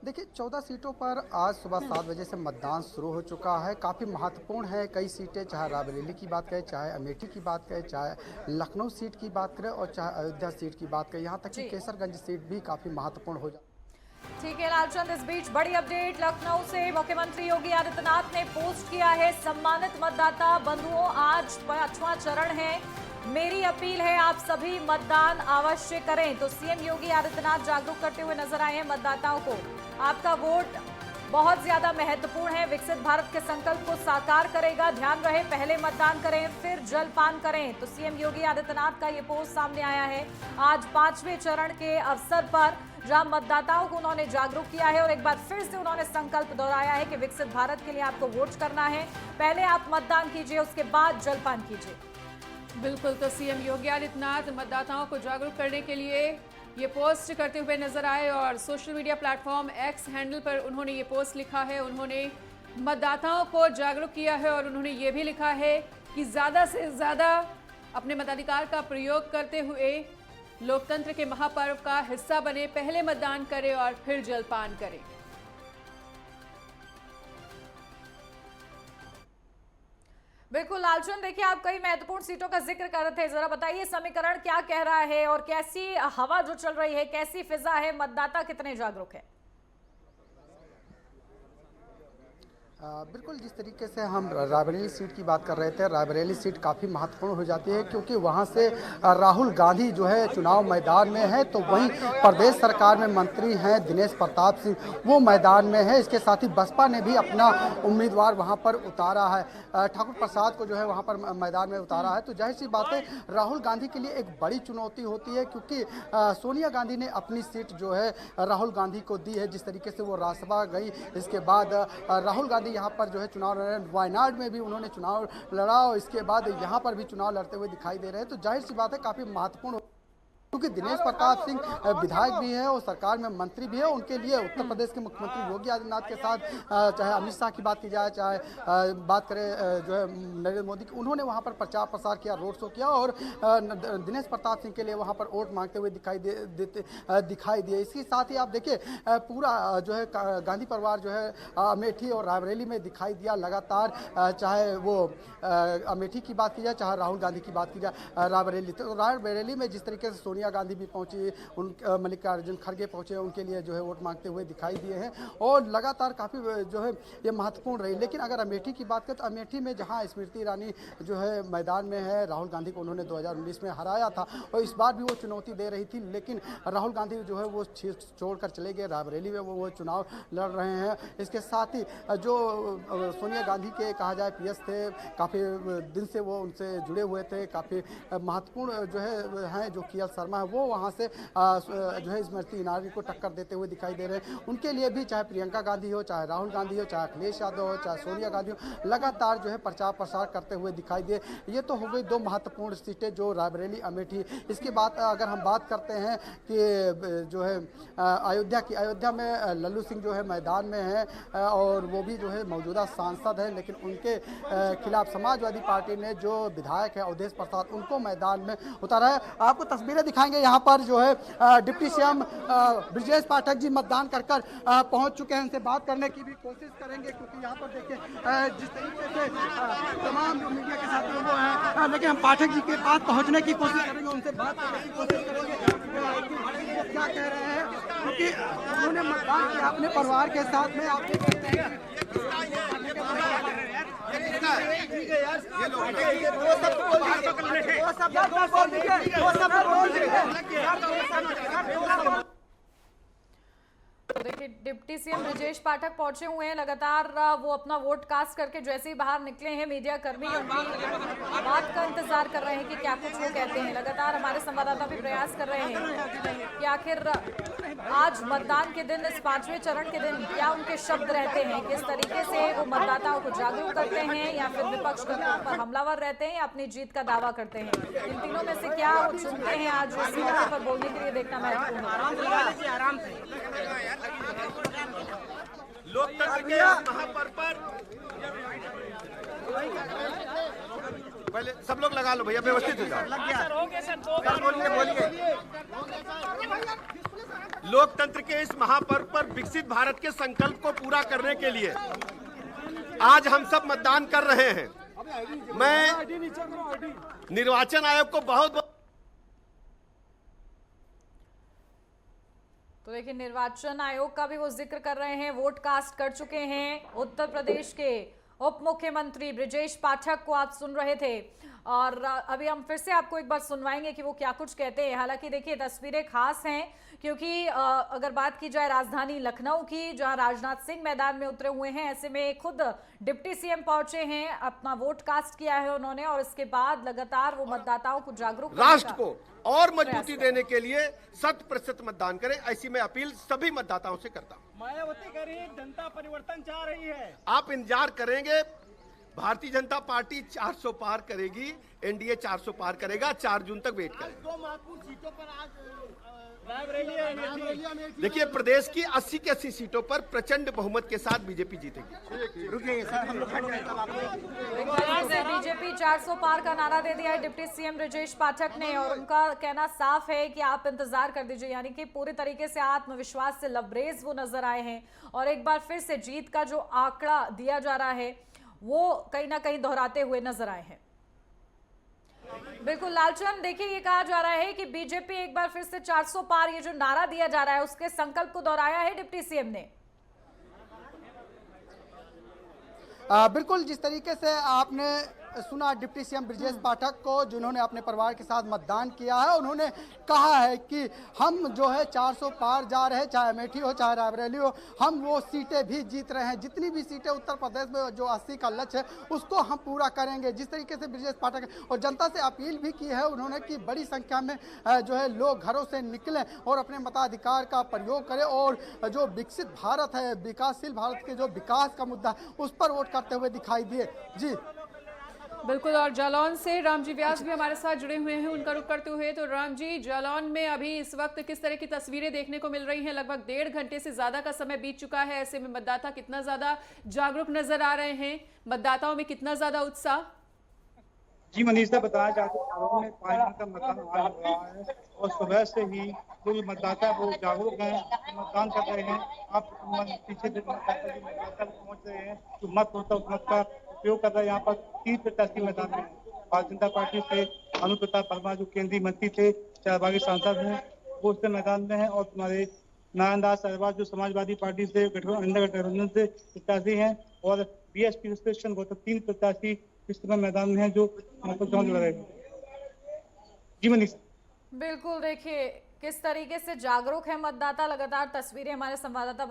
देखिए 14 सीटों पर आज सुबह 7 बजे से मतदान शुरू हो चुका है। काफ़ी महत्वपूर्ण है कई सीटें, चाहे रायबरेली की बात करें, चाहे अमेठी की बात करें, चाहे लखनऊ सीट की बात करें और चाहे अयोध्या सीट की बात करें, यहाँ तक कि केसरगंज सीट भी काफ़ी महत्वपूर्ण हो जाए। ठीक है लालचंद, इस बीच बड़ी अपडेट लखनऊ से। मुख्यमंत्री योगी आदित्यनाथ ने पोस्ट किया है, सम्मानित मतदाता बंधुओं आज 5वां चरण है, मेरी अपील है आप सभी मतदान अवश्य करें। तो सीएम योगी आदित्यनाथ जागरूक करते हुए नजर आए हैं मतदाताओं को। आपका वोट बहुत ज्यादा महत्वपूर्ण है, विकसित भारत के संकल्प को साकार करेगा, ध्यान रहे पहले मतदान करें फिर जलपान करें। तो सीएम योगी आदित्यनाथ का ये पोस्ट सामने आया है आज 5वें चरण के अवसर पर, जहां मतदाताओं को उन्होंने जागरूक किया है और एक बार फिर से उन्होंने संकल्प दोहराया है कि विकसित भारत के लिए आपको वोट करना है, पहले आप मतदान कीजिए उसके बाद जलपान कीजिए। बिल्कुल, तो सीएम योगी आदित्यनाथ मतदाताओं को जागरूक करने के लिए ये पोस्ट करते हुए नजर आए और social media platform x handle पर उन्होंने ये पोस्ट लिखा है। उन्होंने मतदाताओं को जागरूक किया है और उन्होंने ये भी लिखा है कि ज़्यादा से ज़्यादा अपने मताधिकार का प्रयोग करते हुए लोकतंत्र के महापर्व का हिस्सा बने, पहले मतदान करें और फिर जलपान करें। बिल्कुल लालचंद, देखिए आप कई महत्वपूर्ण सीटों का जिक्र कर रहे थे, जरा बताइए समीकरण क्या कह रहा है और कैसी हवा जो चल रही है, कैसी फिजा है, मतदाता कितने जागरूक है? बिल्कुल, जिस तरीके से हम रायबरेली सीट की बात कर रहे थे, रायबरेली सीट काफ़ी महत्वपूर्ण हो जाती है क्योंकि वहां से राहुल गांधी जो है चुनाव मैदान में है, तो वहीं प्रदेश सरकार में मंत्री हैं दिनेश प्रताप सिंह, वो मैदान में है। इसके साथ ही बसपा ने भी अपना उम्मीदवार वहां पर उतारा है, ठाकुर प्रसाद को जो है वहां पर मैदान में उतारा है। तो जाहिर सी बात है राहुल गांधी के लिए एक बड़ी चुनौती होती है क्योंकि सोनिया गांधी ने अपनी सीट जो है राहुल गांधी को दी है। जिस तरीके से वो राज्यसभा गई, इसके बाद राहुल गांधी यहाँ पर जो है चुनाव लड़ रहे हैं, वायनाड में भी उन्होंने चुनाव लड़ा और इसके बाद यहाँ पर भी चुनाव लड़ते हुए दिखाई दे रहे हैं। तो जाहिर सी बात है काफ़ी महत्वपूर्ण क्योंकि दिनेश प्रताप सिंह विधायक भी है और सरकार में मंत्री भी है। उनके लिए उत्तर प्रदेश के मुख्यमंत्री योगी आदित्यनाथ के साथ चाहे अमित शाह की बात की जाए, चाहे बात करें जो है नरेंद्र मोदी की, उन्होंने वहाँ पर प्रचार प्रसार किया, रोड शो किया और दिनेश प्रताप सिंह के लिए वहाँ पर वोट मांगते हुए दिखाई दिए। इसके साथ ही आप देखिए पूरा जो है गांधी परिवार जो है अमेठी और रायबरेली में दिखाई दिया लगातार, चाहे वो अमेठी की बात की जाए, चाहे राहुल गांधी की बात की जाए रायबरेली। तो रायबरेली में जिस तरीके से सोनिया गांधी भी पहुंची, मल्लिकार्जुन खड़गे पहुंचे, उनके लिए जो है वोट मांगते हुए दिखाई दिए हैं और लगातार काफ़ी जो है ये महत्वपूर्ण रही। लेकिन अगर अमेठी की बात करें तो अमेठी में जहां स्मृति ईरानी जो है मैदान में है, राहुल गांधी को उन्होंने 2019 में हराया था और इस बार भी वो चुनौती दे रही थी, लेकिन राहुल गांधी जो है वो छोड़कर चले गए, रायबरेली में वो चुनाव लड़ रहे हैं। इसके साथ ही जो सोनिया गांधी के कहा जाए पीएस थे, काफ़ी दिन से वो उनसे जुड़े हुए थे, काफ़ी महत्वपूर्ण जो है हैं जो के एल शर्मा है, वो वहाँ से जो है स्मृति ईरानी को टक्कर देते हुए दिखाई दे रहे हैं। उनके लिए भी चाहे प्रियंका गांधी हो, चाहे राहुल गांधी हो, चाहे अखिलेश यादव हो, चाहे सोनिया गांधी हो, लगातार जो है प्रचार प्रसार करते हुए दिखाई दिए। ये तो हो गई दो महत्वपूर्ण सीटें जो रायबरेली अमेठी। इसके बाद अगर हम बात करते हैं कि जो है अयोध्या में लल्लू सिंह जो है मैदान में है और वो भी जो है मौजूदा सांसद है, लेकिन उनके खिलाफ समाजवादी पार्टी ने जो विधायक है अवधेश प्रसाद, उनको मैदान में उतारा है। आपको तस्वीरें दिखाएंगे, यहाँ पर जो है डिप्टी सीएम ब्रजेश पाठक जी मतदान कर पहुंच चुके हैं। उनसे बात करने की भी कोशिश करेंगे, क्योंकि यहाँ पर देखिए जिस तरीके से तमाम जो मीडिया के साथी वो हैं, लेकिन हम पाठक जी के पास पहुंचने की कोशिश करेंगे, उनसे बात करने की कोशिश करेंगे कि क्या कह रहे हैं, क्योंकि उन्होंने मतदान किया अपने परिवार के साथ में। आप देख सकते हैं देखिए डिप्टी सीएम ब्रजेश पाठक पहुंचे हुए हैं, लगातार वो अपना वोट कास्ट करके जैसे ही बाहर निकले हैं मीडिया कर्मी उनकी बात का इंतजार कर रहे हैं कि क्या कुछ वो कहते हैं। लगातार हमारे संवाददाता भी प्रयास कर रहे हैं कि आखिर आज मतदान के दिन, इस 5वें चरण के दिन क्या उनके शब्द रहते हैं, किस तरीके से वो मतदाताओं को जागरूक करते हैं या फिर विपक्ष पर हमलावर रहते हैं या अपनी जीत का दावा करते हैं। इन तीनों में से क्या वो चुनते हैं आज इस मौके पर बोलने के लिए, देखना महत्वपूर्ण है। लोकतंत्र के महापर्व पर पहले सब लोग लगा लो भैया, व्यवस्थित हो जाओ। लोकतंत्र के इस महापर्व पर विकसित भारत के संकल्प को पूरा करने के लिए आज हम सब मतदान कर रहे हैं। मैं निर्वाचन आयोग को बहुत तो देखिए निर्वाचन आयोग का भी वो जिक्र कर रहे हैं, वोट कास्ट कर चुके हैं। उत्तर प्रदेश के उप मुख्यमंत्री ब्रजेश पाठक को आप सुन रहे थे और अभी हम फिर से आपको एक बार सुनवाएंगे कि वो क्या कुछ कहते हैं। हालांकि देखिए तस्वीरें खास हैं, क्योंकि अगर बात की जाए राजधानी लखनऊ की, जहां राजनाथ सिंह मैदान में उतरे हुए हैं, ऐसे में खुद डिप्टी सीएम पहुंचे हैं, अपना वोट कास्ट किया है उन्होंने और इसके बाद लगातार वो मतदाताओं को जागरूक राष्ट्र को और मजबूती देने के लिए 100% मतदान करें, ऐसी मैं अपील सभी मतदाताओं से करता हूं। मायावती कह रही है जनता परिवर्तन चाह रही है, आप इंतजार करेंगे। भारतीय जनता पार्टी 400 पार करेगी, एनडीए 400 पार करेगा। 4 जून तक वेट करें। दो महत्वपूर्ण सीटों पर आज रायबरेली देखिए प्रदेश की 80 की 80 सीटों पर प्रचंड बहुमत के साथ बीजेपी जीतेगी। बीजेपी 400 पार का नारा दे दिया है डिप्टी सीएम ब्रजेश पाठक ने और उनका कहना साफ है कि आप इंतजार कर दीजिए, यानी कि पूरी तरीके से आत्मविश्वास से लबरेज वो नजर आए हैं और एक बार फिर से जीत का जो आंकड़ा दिया जा रहा है वो कहीं ना कहीं दोहराते हुए नजर आए हैं। बिल्कुल लालचंद, देखिए ये कहा जा रहा है कि बीजेपी एक बार फिर से 400 पार, ये जो नारा दिया जा रहा है उसके संकल्प को दोहराया है डिप्टी सीएम ने। बिल्कुल जिस तरीके से आपने सुना डिप्टी सीएम ब्रजेश पाठक को, जिन्होंने अपने परिवार के साथ मतदान किया है, उन्होंने कहा है कि हम जो है 400 पार जा रहे हैं, चाहे अमेठी हो चाहे रायबरेली हो, हम वो सीटें भी जीत रहे हैं। जितनी भी सीटें उत्तर प्रदेश में जो 80 का लक्ष्य है उसको हम पूरा करेंगे। जिस तरीके से ब्रजेश पाठक और जनता से अपील भी की है उन्होंने कि बड़ी संख्या में जो है लोग घरों से निकलें और अपने मताधिकार का प्रयोग करें और जो विकसित भारत है, विकासशील भारत के जो विकास का मुद्दा उस पर वोट करते हुए दिखाई दिए। जी बिल्कुल। और जालौन से रामजी व्यास भी हमारे साथ जुड़े हुए हैं, उनका रुख करते हुए। तो रामजी, जालौन में अभी इस वक्त किस तरह की तस्वीरें देखने को मिल रही हैं? लगभग 1.5 घंटे से ज्यादा का समय बीत चुका है, ऐसे में मतदाता कितना ज्यादा जागरूक नजर आ रहे हैं? मतदाताओं में कितना ज्यादा उत्साह? जी मनीषा, बताया जाता है जालौन में 5 दिन का मतदान आज हो रहा है और सुबह से ही जो मतदाता वो जागरूक हैं, मतदान कर रहे हैं। आप पीछे जो मतदाता पहुंच रहे हैं, जो मत होता है उस मत का उपयोग कर रहे हैं। यहाँ पर 3 प्रत्याशी मैदान में, भारतीय जनता पार्टी से अनु प्रताप वर्मा जो केंद्रीय मंत्री थे, सहभागी सांसद हैं, वो उसके मैदान में है। और तुम्हारे नारायण दास अग्रवाल जो समाजवादी पार्टी से गठबंधन से प्रत्याशी हैं, और बीएसपी रिजर्वेशन वो 3 प्रत्याशी इस समय मैदान में है जो मतलब चुनाव लड़ रहे हैं। जी मनीष। बिल्कुल, देखिए किस तरीके से जागरूक है मतदाता, लगातार तस्वीरें हमारे संवाददाता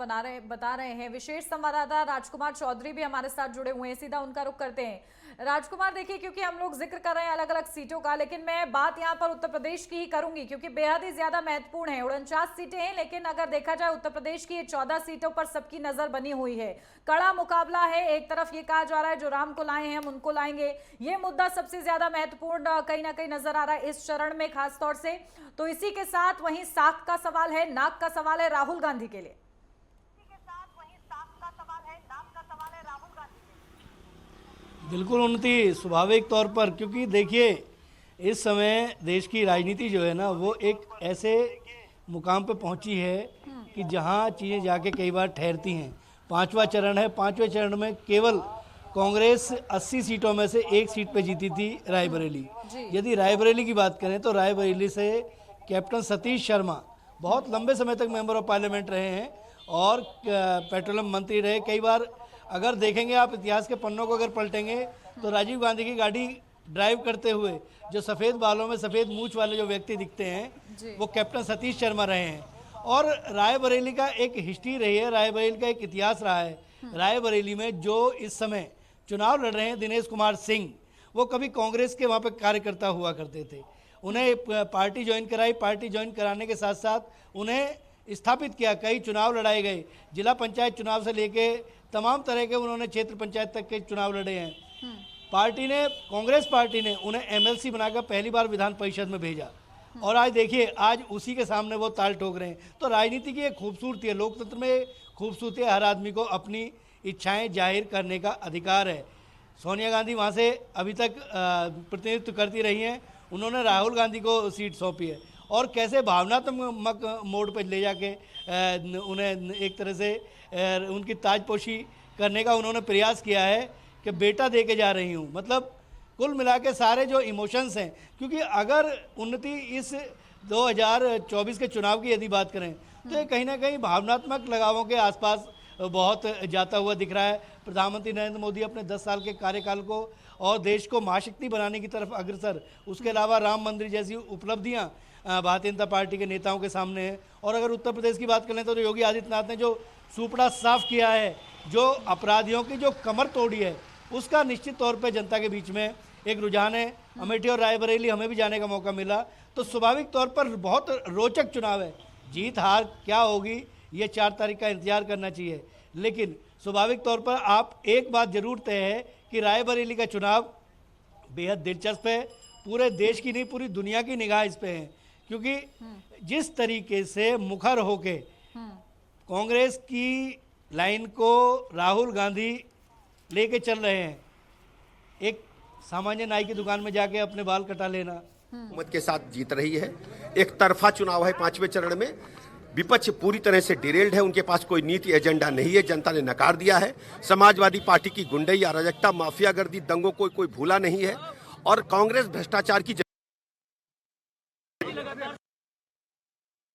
बता रहे हैं। विशेष संवाददाता राजकुमार चौधरी भी हमारे साथ जुड़े हुए हैं, सीधा उनका रुख करते हैं। राजकुमार, देखिए क्योंकि हम लोग जिक्र कर रहे हैं अलग अलग सीटों का, लेकिन मैं बात यहाँ पर उत्तर प्रदेश की ही करूंगी क्योंकि बेहद ही ज्यादा महत्वपूर्ण है। 49 सीटें हैं, लेकिन अगर देखा जाए उत्तर प्रदेश की 14 सीटों पर सबकी नजर बनी हुई है। कड़ा मुकाबला है, एक तरफ ये कहा जा रहा है जो राम को लाए हैं हम उनको लाएंगे, ये मुद्दा सबसे ज्यादा महत्वपूर्ण कहीं ना कहीं नजर आ रहा है इस चरण में खास तौर से। तो इसी के साथ वहीं साख का सवाल है, नाक का सवाल है राहुल गांधी के लिए। बिल्कुल उन्नति स्वाभाविक तौर पर, क्योंकि देखिए इस समय देश की राजनीति जो है ना वो एक ऐसे मुकाम पे पहुंची है कि जहां चीज़ें जाके कई बार ठहरती हैं। 5वां चरण है, 5वें चरण में केवल कांग्रेस 80 सीटों में से 1 सीट पे जीती थी, रायबरेली। यदि रायबरेली की बात करें तो रायबरेली से कैप्टन सतीश शर्मा बहुत लंबे समय तक मेंबर ऑफ पार्लियामेंट रहे हैं और पेट्रोलियम मंत्री रहे। कई बार अगर देखेंगे आप इतिहास के पन्नों को अगर पलटेंगे तो राजीव गांधी की गाड़ी ड्राइव करते हुए जो सफ़ेद बालों में सफ़ेद मूछ वाले जो व्यक्ति दिखते हैं वो कैप्टन सतीश शर्मा रहे हैं। और रायबरेली का एक हिस्ट्री रही है, रायबरेली का एक इतिहास रहा है। रायबरेली में जो इस समय चुनाव लड़ रहे हैं दिनेश कुमार सिंह, वो कभी कांग्रेस के वहाँ पे कार्यकर्ता हुआ करते थे। उन्हें पार्टी ज्वाइन कराई, पार्टी ज्वाइन कराने के साथ साथ उन्हें स्थापित किया, कई चुनाव लड़ाए गए, जिला पंचायत चुनाव से लेके तमाम तरह के उन्होंने क्षेत्र पंचायत तक के चुनाव लड़े हैं। पार्टी ने, कांग्रेस पार्टी ने उन्हें एमएलसी बनाकर पहली बार विधान परिषद में भेजा और आज देखिए आज उसी के सामने वो ताल ठोक रहे हैं। तो राजनीति की एक खूबसूरती है, लोकतंत्र में खूबसूरती है, हर आदमी को अपनी इच्छाएं जाहिर करने का अधिकार है। सोनिया गांधी वहाँ से अभी तक प्रतिनिधित्व करती रही हैं, उन्होंने राहुल गांधी को सीट सौंपी है और कैसे भावनात्मक मोड पर ले जाके उन्हें एक तरह से उनकी ताजपोशी करने का उन्होंने प्रयास किया है कि बेटा दे के जा रही हूँ। मतलब कुल मिला के सारे जो इमोशंस हैं, क्योंकि अगर उन्नति इस 2024 के चुनाव की यदि बात करें तो ये कहीं ना कहीं भावनात्मक लगावों के आसपास बहुत जाता हुआ दिख रहा है। प्रधानमंत्री नरेंद्र मोदी अपने 10 साल के कार्यकाल को और देश को महाशक्ति बनाने की तरफ अग्रसर, उसके अलावा राम मंदिर जैसी उपलब्धियां भारतीय जनता पार्टी के नेताओं के सामने हैं। और अगर उत्तर प्रदेश की बात करें तो योगी आदित्यनाथ ने जो सुपड़ा साफ किया है, जो अपराधियों की जो कमर तोड़ी है, उसका निश्चित तौर पे जनता के बीच में एक रुझान है। अमेठी और रायबरेली हमें भी जाने का मौका मिला, तो स्वाभाविक तौर पर बहुत रोचक चुनाव है। जीत हार क्या होगी ये 4 तारीख का इंतजार करना चाहिए, लेकिन स्वाभाविक तौर पर आप एक बात जरूर तय है कि रायबरेली का चुनाव बेहद दिलचस्प है। पूरे देश की नहीं पूरी दुनिया की निगाह इस पे है, क्योंकि जिस तरीके से मुखर होके कांग्रेस की लाइन को राहुल गांधी लेके चल रहे हैं, एक सामान्य नाई की दुकान में जाके अपने बाल कटा लेना, हुकूमत के साथ जीत रही है। एक तरफा चुनाव है 5वें चरण में, विपक्ष पूरी तरह से डिरेल्ड है, उनके पास कोई नीति एजेंडा नहीं है, जनता ने नकार दिया है। समाजवादी पार्टी की गुंडई, अराजकता, माफियागर्दी, दंगों को कोई भूला नहीं है और कांग्रेस भ्रष्टाचार की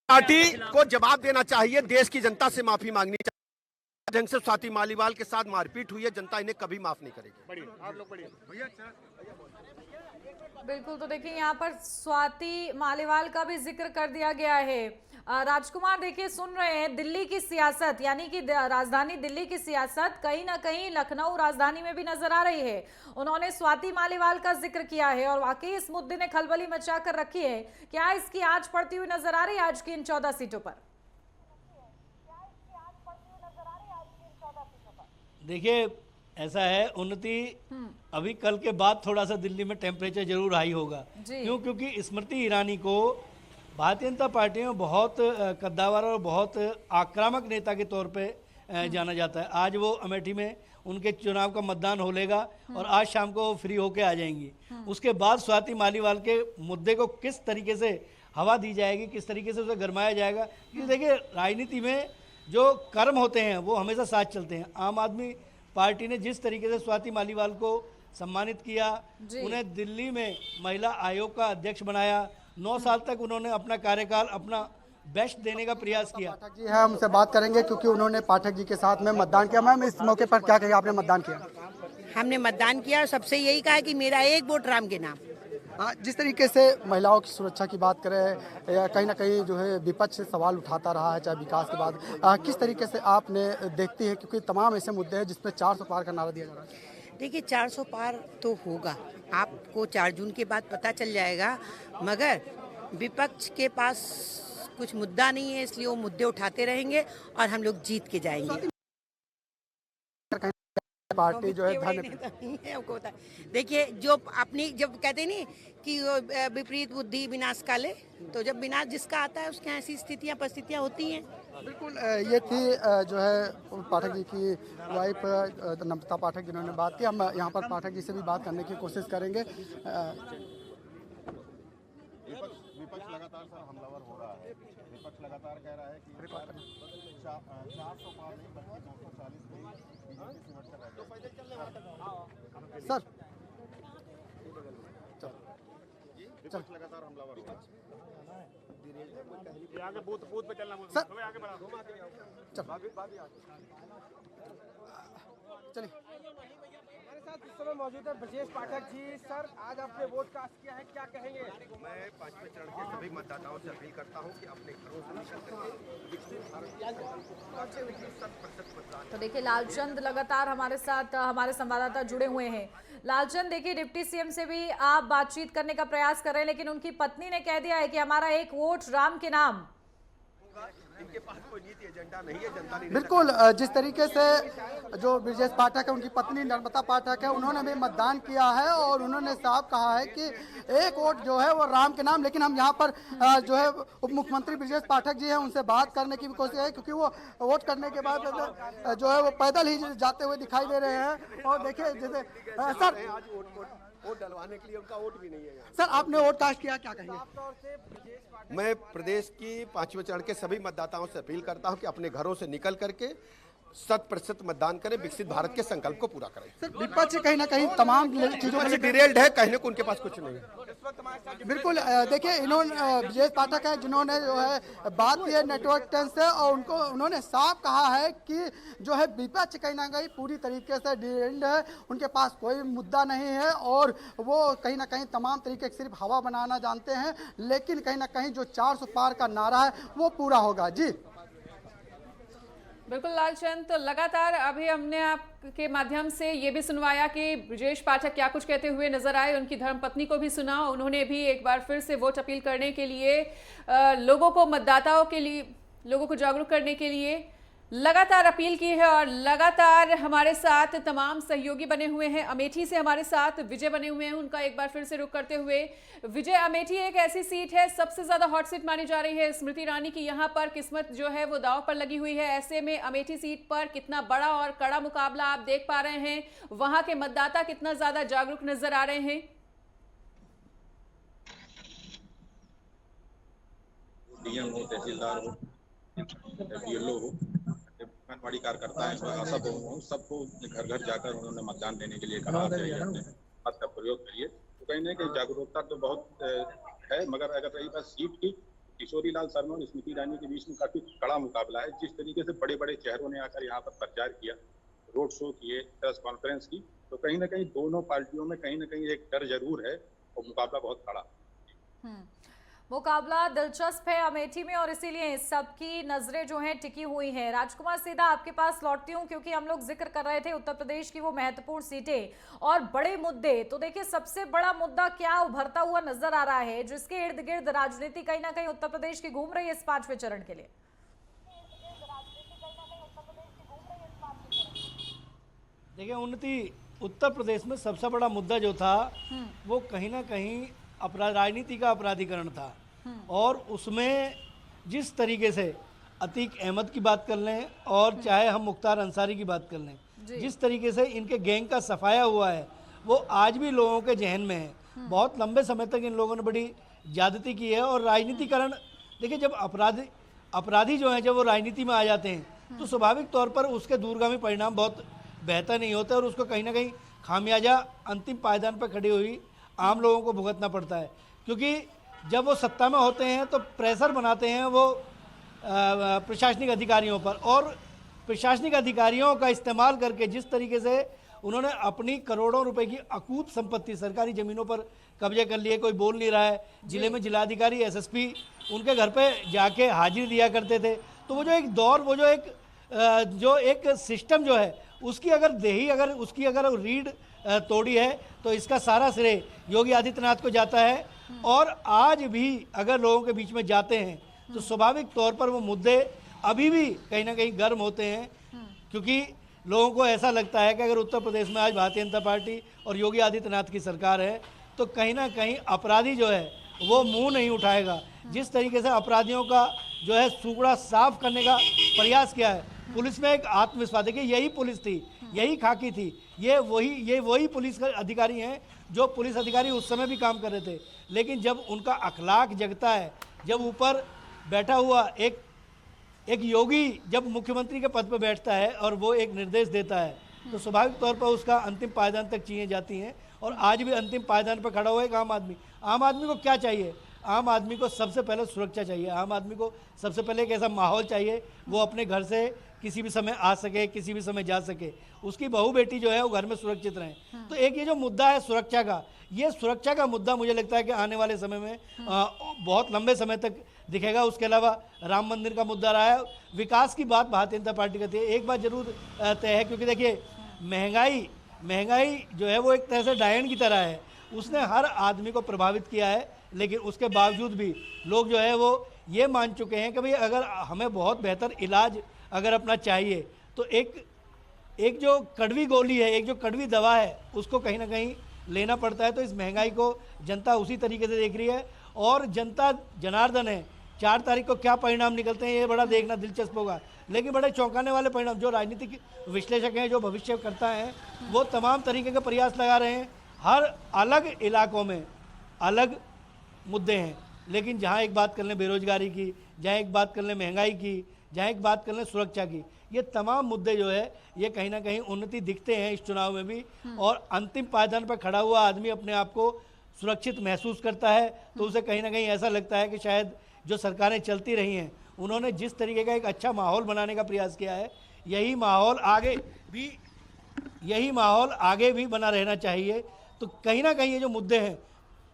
पार्टी को जवाब देना चाहिए, देश की जनता से माफी मांगनी चाहिए। ढंग से स्वाति मालीवाल के साथ मारपीट हुई है, जनता इन्हें कभी माफ नहीं करेगी। बिल्कुल, तो देखिए यहाँ पर स्वाति मालीवाल का भी जिक्र कर दिया गया है। राजकुमार, देखिए सुन रहे हैं दिल्ली की सियासत, यानी कि राजधानी दिल्ली की सियासत कहीं ना कहीं लखनऊ राजधानी में भी नजर आ रही है। उन्होंने स्वाति मालीवाल का जिक्र किया है और वाकई इस मुद्दे ने खलबली मचा कर रखी है। क्या इसकी आंच पड़ती हुई नजर आ रही है आज की इन 14 सीटों पर? देखिए ऐसा है उन्नति अभी कल के बाद थोड़ा सा दिल्ली में टेम्परेचर जरूर हाई होगा। जी। क्यों? क्योंकि स्मृति ईरानी को भारतीय जनता पार्टी में बहुत कद्दावर और बहुत आक्रामक नेता के तौर पे जाना जाता है। आज वो अमेठी में उनके चुनाव का मतदान हो लेगा और आज शाम को फ्री होके आ जाएंगी। उसके बाद स्वाति मालीवाल के मुद्दे को किस तरीके से हवा दी जाएगी, किस तरीके से उसे गरमाया जाएगा। क्योंकि देखिए राजनीति में जो कर्म होते हैं वो हमेशा साथ चलते हैं। आम आदमी पार्टी ने जिस तरीके से स्वाति मालीवाल को सम्मानित किया, उन्हें दिल्ली में महिला आयोग का अध्यक्ष बनाया, 9 साल तक उन्होंने अपना कार्यकाल अपना बेस्ट देने का प्रयास किया। पाठक जी है, हमसे बात करेंगे क्योंकि उन्होंने पाठक जी के साथ में मतदान किया। मैम इस मौके पर क्या कहेंगे, आपने मतदान किया? हमने मतदान किया और सबसे यही कहा कि मेरा एक वोट राम के नाम। जिस तरीके से महिलाओं की सुरक्षा की बात करें, कहीं ना कहीं जो है विपक्ष से सवाल उठाता रहा है, चाहे विकास के बाद, किस तरीके से आपने देखती है? क्योंकि तमाम ऐसे मुद्दे हैं जिसमें 400 पार का नारा दिया जा रहा है। देखिए 400 पार तो होगा, आपको 4 जून के बाद पता चल जाएगा, मगर विपक्ष के पास कुछ मुद्दा नहीं है, इसलिए वो मुद्दे उठाते रहेंगे और हम लोग जीत के जाएंगे। पार्टी जो है देखिए जो अपनी जब कहते नहीं कि विपरीत बुद्धि विनाश काले, तो जब विनाश जिसका आता है उसके ऐसी स्थितियां परिस्थितियां होती हैं। बिल्कुल ये थी जो है पाठक जी की वाइफ नम्रता पाठक जिन्होंने बात की। हम यहाँ पर पाठक जी से भी बात करने की कोशिश करेंगे। विपक्ष लगातार सर हमलावर हो रहा है। विपक्ष लगातार कह रहा है कि 400 पार नहीं बल्कि 240 में बीजेपी सिमट कर सर विपक्ष लगातार हमलावर हो रहा है। आगे बूथ पे चलना, सर आगे बढ़ा। चलिए हमारे साथ इस समय मौजूद है ब्रजेश पाठक जी। सर आज आपने वोट कास्ट किया है, क्या कहेंगे? मैं 5वें चरण के सभी मतदाताओं से अपील करता हूं कि अपने घरों से निकल करके विकसित भारत। तो देखिए लालचंद लगातार हमारे साथ हमारे संवाददाता जुड़े हुए हैं। लालचंद देखिए डिप्टी सीएम से भी आप बातचीत करने का प्रयास कर रहे हैं, लेकिन उनकी पत्नी ने कह दिया है कि हमारा एक वोट राम के नाम। इनके पास कोई नीति एजेंडा नहीं है, जनता नहीं। बिल्कुल जिस तरीके से जो ब्रजेश पाठक है, उनकी पत्नी नम्रता पाठक है, उन्होंने भी मतदान किया है और उन्होंने साफ कहा है कि एक वोट जो है वो राम के नाम। लेकिन हम यहाँ पर जो है उप मुख्यमंत्री ब्रजेश पाठक जी हैं, उनसे बात करने की भी कोशिश है, क्योंकि वो वोट करने के बाद जो है वो पैदल ही जाते हुए दिखाई दे रहे हैं। और देखिए जैसे सर वोट डलवाने के लिए उनका वोट भी नहीं है। सर आपने वोट कास्ट किया, क्या कहेंगे? मैं प्रदेश की 5वें चरण के सभी मतदाताओं से अपील करता हूं कि अपने घरों से निकल करके 100% मतदान करें, विकसित भारत के संकल्प को पूरा करें। सर विपक्ष कहीं ना कहीं तमाम चीजों से डिरेल्ड है, कहने को उनके पास कुछ नहीं है। बिल्कुल देखिए इन्होंने ब्रजेश पाठक है जिन्होंने जो है बात की है नेटवर्क 10 से, और उन्होंने साफ कहा है कि जो है विपक्ष कहीं ना कहीं पूरी तरीके से डिरेल्ड है, उनके पास कोई मुद्दा नहीं है और वो कहीं ना कहीं तमाम तरीके से सिर्फ हवा बनाना जानते हैं, लेकिन कहीं ना कहीं जो 400 पार का नारा है वो पूरा होगा। जी बिल्कुल लालचंद, तो लगातार अभी हमने आपके माध्यम से ये भी सुनवाया कि ब्रजेश पाठक क्या कुछ कहते हुए नजर आए, उनकी धर्मपत्नी को भी सुना। उन्होंने भी एक बार फिर से वोट अपील करने के लिए लोगों को, मतदाताओं के लिए, लोगों को जागरूक करने के लिए लगातार अपील की है। और लगातार हमारे साथ तमाम सहयोगी बने हुए हैं। अमेठी से हमारे साथ विजय बने हुए हैं, उनका एक बार फिर से रुख करते हुए। विजय, अमेठी एक ऐसी सीट है, सबसे ज्यादा हॉट सीट मानी जा रही है स्मृति ईरानी की। यहाँ पर किस्मत जो है वो दांव पर लगी हुई है। ऐसे में अमेठी सीट पर कितना बड़ा और कड़ा मुकाबला आप देख पा रहे हैं, वहां के मतदाता कितना ज्यादा जागरूक नजर आ रहे हैं? डीएम हो, तहसीलदार हो, बीएलओ हो, आंगनबाड़ी कार्यकर्ता है, आशा बहु हो, सबको घर घर जाकर उन्होंने मतदान देने के लिए कहा अपने हाथ का प्रयोग करिए। तो कहीं ना कहीं जागरूकता तो बहुत है, मगर अगर रही बात सीट की, किशोरी लाल शर्मा और स्मृति ईरानी के बीच में काफी कड़ा मुकाबला है। जिस तरीके से बड़े बड़े चेहरों ने आकर यहाँ पर प्रचार किया, रोड शो किए, प्रेस कॉन्फ्रेंस की, तो कहीं ना कहीं दोनों पार्टियों में कहीं ना कहीं एक डर जरूर है और मुकाबला बहुत कड़ा। मुकाबला दिलचस्प है अमेठी में और इसीलिए सबकी नजरें जो हैं टिकी हुई हैं। राजकुमार सीधा आपके पास लौटती हूं, क्योंकि हम लोग जिक्र कर रहे थे उत्तर प्रदेश की वो महत्वपूर्ण सीटें और बड़े मुद्दे। तो देखिए सबसे बड़ा मुद्दा क्या उभरता हुआ नजर आ रहा है, जिसके इर्द गिर्द राजनीति कहीं ना कहीं उत्तर प्रदेश की घूम रही है इस 5वें चरण के लिए? देखिए उन्नति, उत्तर प्रदेश में सबसे बड़ा मुद्दा जो था वो कहीं ना कहीं अपराध, राजनीति का अपराधीकरण था। और उसमें जिस तरीके से अतीक अहमद की बात कर लें और चाहे हम मुख्तार अंसारी की बात कर लें, जिस तरीके से इनके गैंग का सफाया हुआ है वो आज भी लोगों के जहन में है। बहुत लंबे समय तक इन लोगों ने बड़ी ज्यादती की है। और राजनीतिकरण, देखिए जब अपराधी जो हैं जब वो राजनीति में आ जाते हैं तो स्वाभाविक तौर पर उसके दूरगामी परिणाम बहुत बेहतर नहीं होते और उसको कहीं ना कहीं खामियाजा अंतिम पायदान पर खड़ी हुई आम लोगों को भुगतना पड़ता है। क्योंकि जब वो सत्ता में होते हैं तो प्रेशर बनाते हैं वो प्रशासनिक अधिकारियों पर, और प्रशासनिक अधिकारियों का इस्तेमाल करके जिस तरीके से उन्होंने अपनी करोड़ों रुपए की अकूत संपत्ति सरकारी ज़मीनों पर कब्जे कर लिए, कोई बोल नहीं रहा है। जिले में जिलाधिकारी, एसएसपी उनके घर पे जाके हाजिरी दिया करते थे। तो वो जो एक दौर, वो जो एक सिस्टम जो है उसकी अगर रीढ़ तोड़ी है तो इसका सारा श्रेय योगी आदित्यनाथ को जाता है। और आज भी अगर लोगों के बीच में जाते हैं तो स्वाभाविक तौर पर वो मुद्दे अभी भी कहीं ना कहीं गर्म होते हैं, क्योंकि लोगों को ऐसा लगता है कि अगर उत्तर प्रदेश में आज भारतीय जनता पार्टी और योगी आदित्यनाथ की सरकार है तो कहीं ना कहीं अपराधी जो है वो मुंह नहीं उठाएगा। जिस तरीके से अपराधियों का जो है सुगड़ा साफ करने का प्रयास किया है, पुलिस में एक आत्मविश्वास, देखिए यही पुलिस थी, यही खाकी थी, ये वही पुलिस अधिकारी हैं जो पुलिस अधिकारी उस समय भी काम कर रहे थे। लेकिन जब उनका अखलाक जगता है, जब ऊपर बैठा हुआ एक योगी जब मुख्यमंत्री के पद पर बैठता है और वो एक निर्देश देता है तो स्वाभाविक तौर पर उसका अंतिम पायदान तक चीज़ें जाती हैं। और आज भी अंतिम पायदान पर खड़ा हुआ है एक आम आदमी को क्या चाहिए? आम आदमी को सबसे पहले सुरक्षा चाहिए। आम आदमी को सबसे पहले एक ऐसा माहौल चाहिए वो अपने घर से किसी भी समय आ सके, किसी भी समय जा सके, उसकी बहू बेटी जो है वो घर में सुरक्षित रहें। तो एक ये जो मुद्दा है सुरक्षा का, ये सुरक्षा का मुद्दा मुझे लगता है कि आने वाले समय में बहुत लंबे समय तक दिखेगा। उसके अलावा राम मंदिर का मुद्दा रहा है, विकास की बात भारतीय जनता पार्टी करती है। एक बात जरूर तय है, क्योंकि देखिए महंगाई जो है वो एक तरह से डायन की तरह है, उसने हर आदमी को प्रभावित किया है। लेकिन उसके बावजूद भी लोग जो है वो ये मान चुके हैं कि भाई अगर हमें बहुत बेहतर इलाज अगर अपना चाहिए तो एक जो कड़वी गोली है, एक जो कड़वी दवा है, उसको कहीं ना कहीं लेना पड़ता है। तो इस महंगाई को जनता उसी तरीके से देख रही है और जनता जनार्दन है। 4 तारीख को क्या परिणाम निकलते हैं ये बड़ा देखना दिलचस्प होगा। लेकिन बड़े चौंकाने वाले परिणाम, जो राजनीतिक विश्लेषक हैं, जो भविष्यकर्ता हैं, वो तमाम तरीके के प्रयास लगा रहे हैं। हर अलग इलाकों में अलग मुद्दे हैं, लेकिन जहाँ एक बात कर लें बेरोजगारी की, जहाँ एक बात कर लें महंगाई की, जहाँ एक बात कर लें सुरक्षा की, ये तमाम मुद्दे जो है ये कहीं ना कहीं उन्नति दिखते हैं इस चुनाव में भी। और अंतिम पायदान पर खड़ा हुआ आदमी अपने आप को सुरक्षित महसूस करता है तो उसे कहीं ना कहीं ऐसा लगता है कि शायद जो सरकारें चलती रही हैं उन्होंने जिस तरीके का एक अच्छा माहौल बनाने का प्रयास किया है, यही माहौल आगे भी बना रहना चाहिए। तो कहीं ना कहीं ये जो मुद्दे हैं,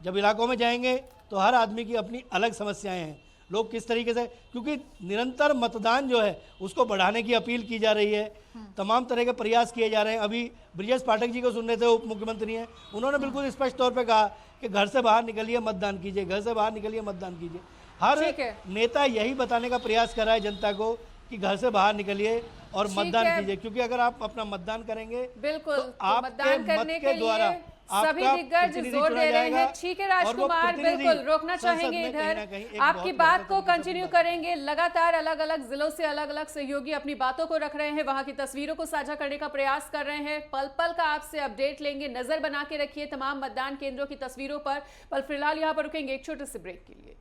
जब इलाकों में जाएंगे तो हर आदमी की अपनी अलग समस्याएं हैं। लोग किस तरीके से, क्योंकि निरंतर मतदान जो है उसको बढ़ाने की अपील की जा रही है, तमाम तरह के प्रयास किए जा रहे हैं। अभी ब्रिजेश पाठक जी को सुन रहे थे, उप मुख्यमंत्री हैं, उन्होंने बिल्कुल स्पष्ट तौर पे कहा कि घर से बाहर निकलिए मतदान कीजिए, घर से बाहर निकलिए मतदान कीजिए। हर नेता यही बताने का प्रयास कर रहा है जनता को कि घर से बाहर निकलिए और मतदान कीजिए, क्योंकि अगर आप अपना मतदान करेंगे बिल्कुल तो आपके मत के द्वारा सभी दिग्गज जोर दे रहे हैं। ठीक है राजकुमार, बिल्कुल रोकना चाहेंगे इधर, आपकी बात को कंटिन्यू करेंगे। लगातार अलग अलग जिलों से अलग अलग सहयोगी अपनी बातों को रख रहे हैं, वहां की तस्वीरों को साझा करने का प्रयास कर रहे हैं। पल पल का आपसे अपडेट लेंगे, नजर बना के रखिए तमाम मतदान केंद्रों की तस्वीरों पर। फिलहाल यहाँ पर रुकेंगे एक छोटे से ब्रेक के लिए।